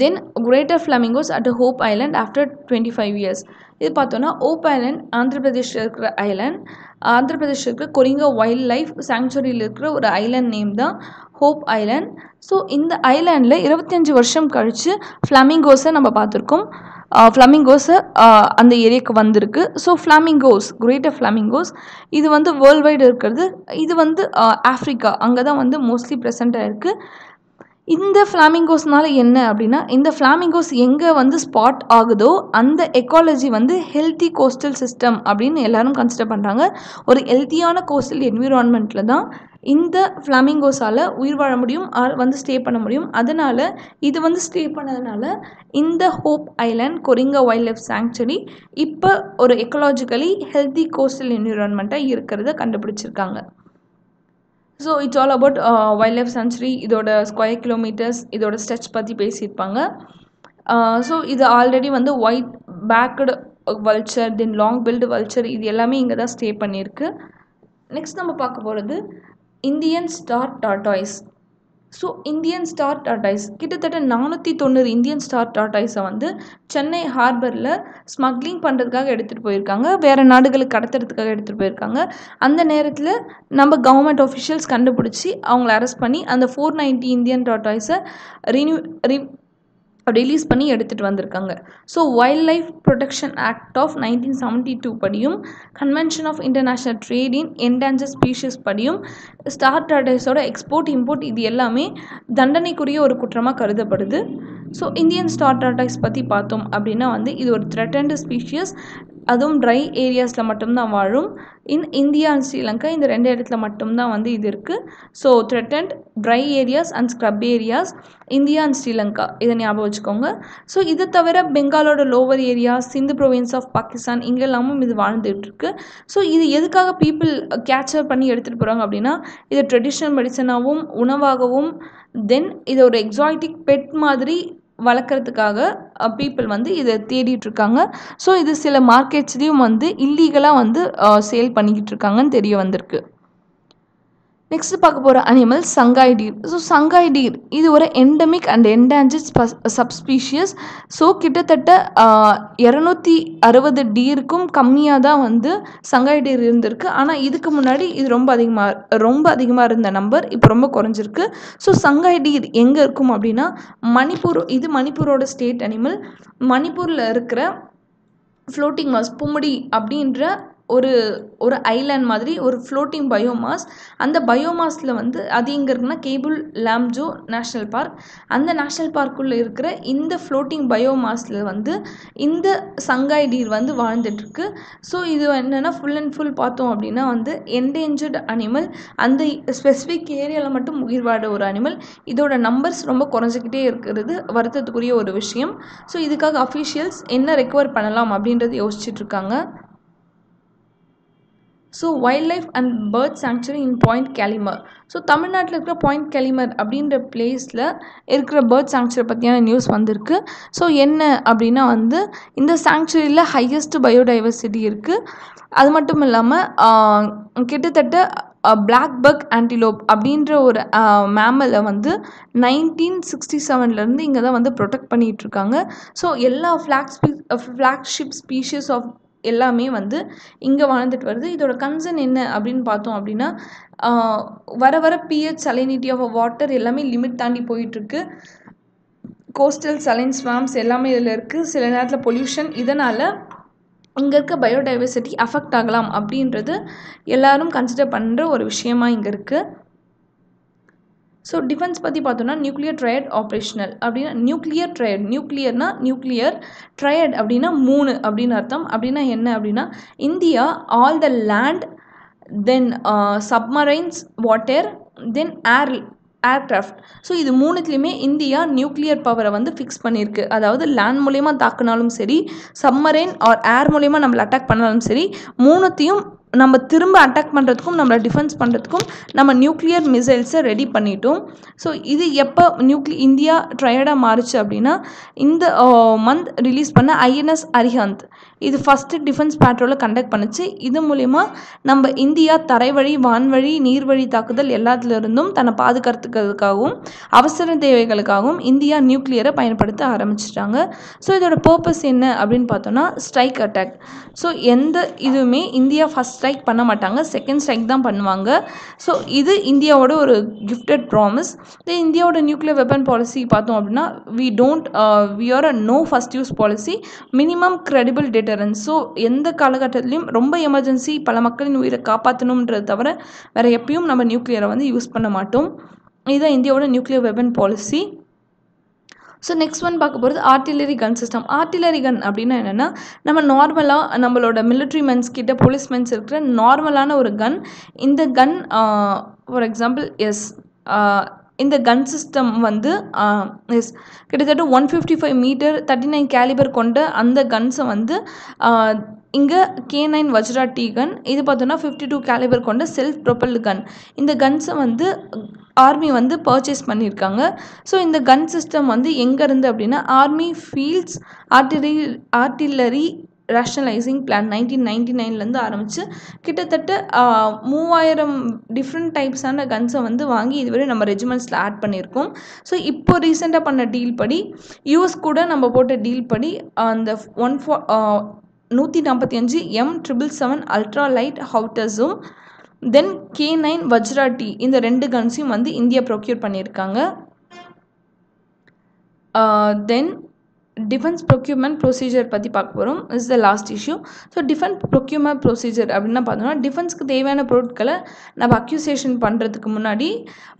Then greater flamingos at Hope Island after 25 years. இது பார்த்தோன்னா ஹோப் ஐலாண்ட் ஆந்திர பிரதேஷில் இருக்கிற ஐலாண்ட். ஆந்திர பிரதேஷில் இருக்கிற கொரிங்கா வைல்ட் லைஃப் சாங்சுரியில் இருக்கிற ஒரு ஐலாண்ட் நேம் தான் ஹோப் ஐலாண்ட். ஸோ இந்த ஐலாண்டில் 25 வருஷம் கழித்து ஃப்ளமிங்கோஸை நம்ம பார்த்துருக்கோம். ஃப்ளமிங்கோஸை அந்த ஏரியாவுக்கு வந்திருக்கு. ஸோ கிரேட்டர் ஃப்ளமிங்கோஸ் இது வந்து வேர்ல்டு வைடு இருக்கிறது. இது வந்து ஆஃப்ரிக்கா அங்கே தான் வந்து மோஸ்ட்லி ப்ரெசண்ட்டாக இருக்குது. இந்த ஃப்ளாமிங்கோஸ்னால என்ன அப்படின்னா, இந்த ஃப்ளாமிங்கோஸ் எங்கே வந்து ஸ்பாட் ஆகுதோ அந்த எக்காலஜி வந்து ஹெல்த்தி கோஸ்டல் சிஸ்டம் அப்படின்னு எல்லாரும் கன்சிடர் பண்ணுறாங்க. ஒரு ஹெல்த்தியான கோஸ்டல் என்விரான்மெண்ட்டில் தான் இந்த ஃப்ளாமிங்கோஸால் உயிர் வாழ முடியும் வந்து ஸ்டே பண்ண முடியும். அதனால் இது வந்து ஸ்டே பண்ணதுனால இந்த Hope Island Coringa wildlife sanctuary இப்போ ஒரு எக்கலாஜிக்கலி ஹெல்தி கோஸ்டல் என்விரான்மெண்ட்டாக இருக்கிறத கண்டுபிடிச்சிருக்காங்க. So it's all about wildlife sanctuary, இதோட ஸ்கொயர் கிலோமீட்டர்ஸ், இதோட ஸ்ட்ரெச் பற்றி பேசியிருப்பாங்க. ஸோ இது ஆல்ரெடி வந்து white backed vulture, then long billed vulture, இது எல்லாமே இங்கே தான் ஸ்டே பண்ணியிருக்கு. நெக்ஸ்ட் நம்ம பார்க்க போகிறது Indian star tortoise. So Indian star tortoise கிட்டத்தட்ட 490 இந்தியன் ஸ்டார் டார்டாய்ஸை வந்து சென்னை ஹார்பரில் ஸ்மக்லிங் பண்ணுறதுக்காக எடுத்துகிட்டு போயிருக்காங்க, வேறு நாடுகளுக்கு கடத்துறதுக்காக எடுத்துகிட்டு போயிருக்காங்க. அந்த நேரத்தில் நம்ம கவர்மெண்ட் ஆஃபிஷியல்ஸ் கண்டுபிடிச்சி அவங்கள அரெஸ்ட் பண்ணி அந்த 490 இந்தியன் டார்டாய்ஸை ரிலீஸ் பண்ணி எடுத்துகிட்டு வந்திருக்காங்க. So wildlife protection act of 1972 படியும், convention of international trade in endangered species படியும் ஸ்டார் டார்டாய்ஸோட எக்ஸ்போர்ட் இம்போர்ட் இது எல்லாமே தண்டனைக்குரிய ஒரு குற்றமாக கருதப்படுது. ஸோ இந்தியன் ஸ்டார் டார்டாய்ஸ் பற்றி பார்த்தோம் அப்படின்னா வந்து இது ஒரு த்ரெட்டன்டு ஸ்பீஷியஸ், அதுவும் ட்ரை ஏரியாஸில் மட்டும்தான் வாழும். இந்தியா அண்ட் ஸ்ரீலங்கா இந்த 2 இடத்துல மட்டும்தான் வந்து இது இருக்குது. So threatened, dry areas and scrub areas, India and Sri Lanka, இதை ஞாபகம் வச்சுக்கோங்க. ஸோ இதை தவிர பெங்காலோட lower areas, Sindh province of Pakistan, இங்கெல்லாமும் இது வாழ்ந்துகிட்ருக்கு. ஸோ இது எதுக்காக பீப்புள் கேப்சர் பண்ணி எடுத்துகிட்டு போகிறாங்க அப்படின்னா இது ட்ரெடிஷ்னல் மெடிசனாகவும் உணவாகவும் தென் இது ஒரு எக்ஸாட்டிக் பெட் மாதிரி வளர்க்குறதுக்காக பீப்புள் வந்து இதை தேடிட்டுருக்காங்க. ஸோ இது சில மார்க்கெட்ஸ்லேயும் வந்து இல்லீகலாக வந்து சேல் பண்ணிக்கிட்டு இருக்காங்கன்னு தெரிய வந்திருக்கு. நெக்ஸ்ட் பார்க்க போகிற animal Sangai deer. So Sangai deer இது ஒரு endemic and endangered subspecies. So கிட்டத்தட்ட 260 டீருக்கும் கம்மியாக தான் வந்து சங்காய் டீர் இருந்திருக்கு. ஆனால் இதுக்கு முன்னாடி இது ரொம்ப அதிகமாக இருந்த நம்பர் இப்போ ரொம்ப குறைஞ்சிருக்கு. ஸோ சங்காய் டீர் எங்கே இருக்கும் அப்படின்னா மணிப்பூர், இது மணிப்பூரோட ஸ்டேட் அனிமல். மணிப்பூரில் இருக்கிற ஃப்ளோட்டிங் மாஸ் புமுடி அப்படின்ற ஒரு ஐலாண்ட் மாதிரி ஒரு ஃப்ளோட்டிங் பயோமாஸ். அந்த பயோமாஸில் வந்து அது எங்கே இருக்குன்னா கேபிள் லாம்ஜோ நேஷ்னல் பார்க். அந்த நேஷ்னல் பார்க்குள்ளே இருக்கிற இந்த ஃப்ளோட்டிங் பயோமாஸில் வந்து இந்த சங்காய் டீர் வந்து வாழ்ந்துட்டுருக்கு. ஸோ இது என்னென்னா ஃபுல் அண்ட் ஃபுல் பார்த்தோம் அப்படின்னா வந்து என்டேஞ்சர்டு அனிமல். அந்த ஸ்பெசிஃபிக் ஏரியாவில் மட்டும் உயிர் வாழ ஒரு அனிமல். இதோட நம்பர்ஸ் ரொம்ப குறைஞ்சிக்கிட்டே இருக்கிறது வருத்தத்துக்குரிய ஒரு விஷயம். ஸோ இதுக்காக அஃபிஷியல்ஸ் என்ன ரெக்கவர் பண்ணலாம் அப்படின்றது யோசிச்சுட்ருக்காங்க. So wild life and bird sanctuary in point Calimere. So தமிழ்நாட்டில் இருக்கிற பாயிண்ட் கேலிமர் அப்படின்ற பிளேஸில் இருக்கிற பேர்ட் சாங்சுரி பற்றியான நியூஸ் வந்திருக்கு. ஸோ என்ன அப்படின்னா வந்து இந்த சாங்சுரியில் ஹையஸ்ட் பயோடைவர்சிட்டி இருக்குது. அது மட்டும் இல்லாமல் கிட்டத்தட்ட பிளாக் பக் ஆன்டிலோப் அப்படின்ற ஒரு மேமலை வந்து 1967 இங்கே தான் வந்து ப்ரொடெக்ட் பண்ணிகிட்ருக்காங்க. ஸோ எல்லா ஃப்ளாக்ஷிப் ஸ்பீஷீஸ் ஆஃப் எல்லாமே வந்து இங்கே வாழ்ந்துட்டு வருது. இதோட கன்சர்ன் என்ன அப்படின்னு பார்த்தோம் அப்படின்னா வர pH சலைனிட்டி ஆஃப் வாட்டர் எல்லாமே லிமிட் தாண்டி போயிட்டுருக்கு. கோஸ்டல் சலைன் ஸ்வாம்ஸ் எல்லாமே இதில் இருக்குது. சில நேரத்தில் பொல்யூஷன், இதனால் இங்கே இருக்க பயோடைவர்சிட்டி அஃபெக்ட் ஆகலாம் அப்படின்றது எல்லாரும் கன்சிடர் பண்ணுற ஒரு விஷயமா இங்கே இருக்குது. ஸோ டிஃபென்ஸ் பற்றி பார்த்தோன்னா நியூக்ளியர் ட்ரையட் ஆப்ரேஷனல் அப்படின்னா நியூக்ளியர் ட்ரையட் அப்படின்னா 3 அப்படின்னு அர்த்தம். அப்படின்னா என்ன அப்படின்னா India all the land, then submarines water, then aircraft. So இது 3த்துலேயுமே இந்தியா நியூக்ளியர் பவரை வந்து ஃபிக்ஸ் பண்ணியிருக்கு. அதாவது லேண்ட் மூலயமா தாக்குனாலும் சரி, சப்மரைன் ஆர் ஏர் மூலயமா நம்மளை அட்டாக் பண்ணாலும் சரி, 3த்தையும் நம்ம திரும்ப அட்டாக் பண்ணுறதுக்கும் நம்மளை டிஃபென்ஸ் பண்ணுறதுக்கும் நம்ம நியூக்ளியர் மிசைல்ஸை ரெடி பண்ணிட்டோம். ஸோ இது எப்போ இந்தியா ட்ரையடாக மாறுச்சு அப்படின்னா இந்த மந்த் ரிலீஸ் பண்ண ஐஎன்எஸ் அரிஹந்த் இது ஃபஸ்ட்டு டிஃபென்ஸ் பேட்ரோலை கண்டக்ட் பண்ணுச்சு. இது மூலயமா நம்ம இந்தியா தரைவழி, வான்வழி, நீர்வழி தாக்குதல் எல்லாத்துலேருந்தும் தன்னை பாதுகாத்துக்கிறதுக்காகவும் அவசர தேவைகளுக்காகவும் இந்தியா நியூக்ளியரை பயன்படுத்த ஆரம்பிச்சிட்டாங்க. ஸோ இதோட பர்பஸ் என்ன அப்படின்னு பார்த்தோன்னா ஸ்ட்ரைக் அட்டாக். ஸோ எந்த இதுவுமே இந்தியா ஃபஸ்ட் ஸ்ட்ரைக் பண்ண மாட்டாங்க, செகண்ட் ஸ்ட்ரைக் தான் பண்ணுவாங்க. ஸோ இது இந்தியாவோட ஒரு கிஃப்டட் ப்ராமிஸ். இந்தியாவோட நியூக்ளியர் வெப்பன் பாலிசி பார்த்தோம் அப்படின்னா we are a no first use policy, minimum credible deterrence. So எந்த காலகட்டத்திலையும் ரொம்ப எமர்ஜென்சி பல மக்களின் உயிரை காப்பாற்றணுன்றது தவிர வேறு எப்பயும் நம்ம நியூக்ளியரை வந்து யூஸ் பண்ண மாட்டோம். இதுதான் இந்தியாவோட nuclear weapon policy. So next one பார்க்க போகிறது ஆர்ட்டிலரி கன் சிஸ்டம். ஆர்ட்டிலரி கன் அப்படின்னா என்னென்னா நம்ம நார்மலாக நம்மளோட மிலிட்ரி மென்ஸ் கிட்ட, போலீஸ் மென்ஸ் இருக்கிற நார்மலான ஒரு கன். இந்த கன் ஃபார் எக்ஸாம்பிள் இந்த கன் சிஸ்டம் வந்து எஸ் கிட்டத்தட்ட 155 மீட்டர் 39 கேலிபர் கொண்ட அந்த கன்ஸை வந்து இங்கே K9 வஜ்ரா டி கன், இது பார்த்தோன்னா 52 கேலிபர் கொண்ட செல்ஃப் ப்ரொப்பல்டு கன். இந்த கன்ஸை வந்து ஆர்மி வந்து பர்ச்சேஸ் பண்ணியிருக்காங்க. ஸோ இந்த கன் சிஸ்டம் வந்து எங்கேருந்து அப்படின்னா ஆர்மி ஃபீல்ட்ஸ் ஆர்டில்லரி ரேஷனலைசிங் பிளான் 1999லேருந்து ஆரம்பித்து கிட்டத்தட்ட 3000 டிஃப்ரெண்ட் டைப்ஸான கன்ஸை வந்து வாங்கி இதுவரை நம்ம ரெஜிமெண்ட்ஸில் ஆட் பண்ணியிருக்கோம். ஸோ இப்போ ரீசெண்டாக பண்ண டீல் படி யூஎஸ் கூட நம்ம போட்ட டீல் படி அந்த 145 M777 அல்ட்ரா லைட் ஹவுட்டர்ஸும் தென் K9 வஜ்ரா டி இந்த 2 கன்ஸையும் வந்து இந்தியா ப்ரொக்யூர் பண்ணியிருக்காங்க. தென் டிஃபென்ஸ் ப்ரொக்யூர்மெண்ட் ப்ரொசீஜர் பற்றி பார்க்க போகிறோம். Is the last issue. So defence procurement procedure அப்படின்னா பார்த்தோம்னா டிஃபென்ஸ்க்கு தேவையான பொருட்களை நம்ம அக்யூசேஷன் பண்ணுறதுக்கு முன்னாடி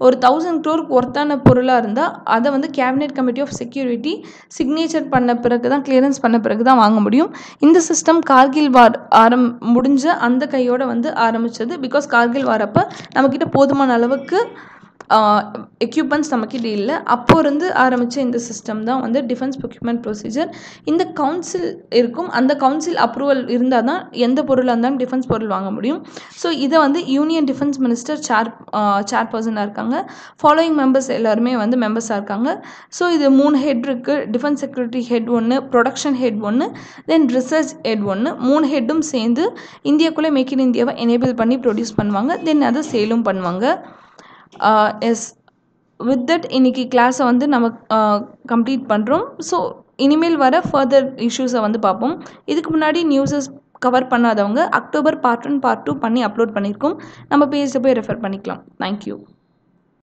ஒரு 1000 crore ஒர்த்தான பொருளாக இருந்தால் அதை வந்து cabinet committee of security signature பண்ண பிறகு தான் கிளியரன்ஸ் பண்ண பிறகு தான் வாங்க முடியும். இந்த சிஸ்டம் கார்கில் வார் முடிஞ்ச அந்த கையோடு வந்து ஆரம்பித்தது. பிகாஸ் கார்கில் வார் அப்போ நம்மக்கிட்ட போதுமான அளவுக்கு எக்யூப்மெண்ட்ஸ் நம்மக்கிட்ட இல்லை. அப்போ இருந்து ஆரம்பித்த இந்த சிஸ்டம் தான் வந்து டிஃபென்ஸ் ப்ரொக்யூர்மெண்ட் ப்ரொசீஜர். இந்த கவுன்சில் இருக்கும், அந்த கவுன்சில் அப்ரூவல் இருந்தால் தான் எந்த பொருளாக இருந்தாலும் டிஃபென்ஸ் பொருள் வாங்க முடியும். ஸோ இதை வந்து யூனியன் டிஃபென்ஸ் மினிஸ்டர் சேர்பர்சனாக இருக்காங்க. ஃபாலோயிங் மெம்பர்ஸ் எல்லாருமே வந்து மெம்பர்ஸாக இருக்காங்க. ஸோ இது 3 ஹெட் இருக்குது. டிஃபென்ஸ் செக்யூரிட்டி ஹெட் ஒன்று, ப்ரொடக்ஷன் ஹெட் ஒன்று, தென் ரிசர்ச் ஹெட் ஒன்று. 3 ஹெட்டும் சேர்ந்து இந்தியாக்குள்ளே மேக் இன் இந்தியாவை எனேபிள் பண்ணி ப்ரொடியூஸ் பண்ணுவாங்க. தென் அதை சேலும் பண்ணுவாங்க. எஸ் வித் தட் இன்னைக்கு கிளாஸை வந்து நம்ம கம்ப்ளீட் பண்ணுறோம். ஸோ இனிமேல் வர ஃபர்தர் இஷ்யூஸை வந்து பார்ப்போம். இதுக்கு முன்னாடி நியூஸஸ் கவர் பண்ணாதவங்க அக்டோபர் பார்ட் 1 பார்ட் 2 பண்ணி அப்லோட் பண்ணியிருக்கோம். நம்ம பேஜில் போய் ரெஃபர் பண்ணிக்கலாம். தேங்க்யூ.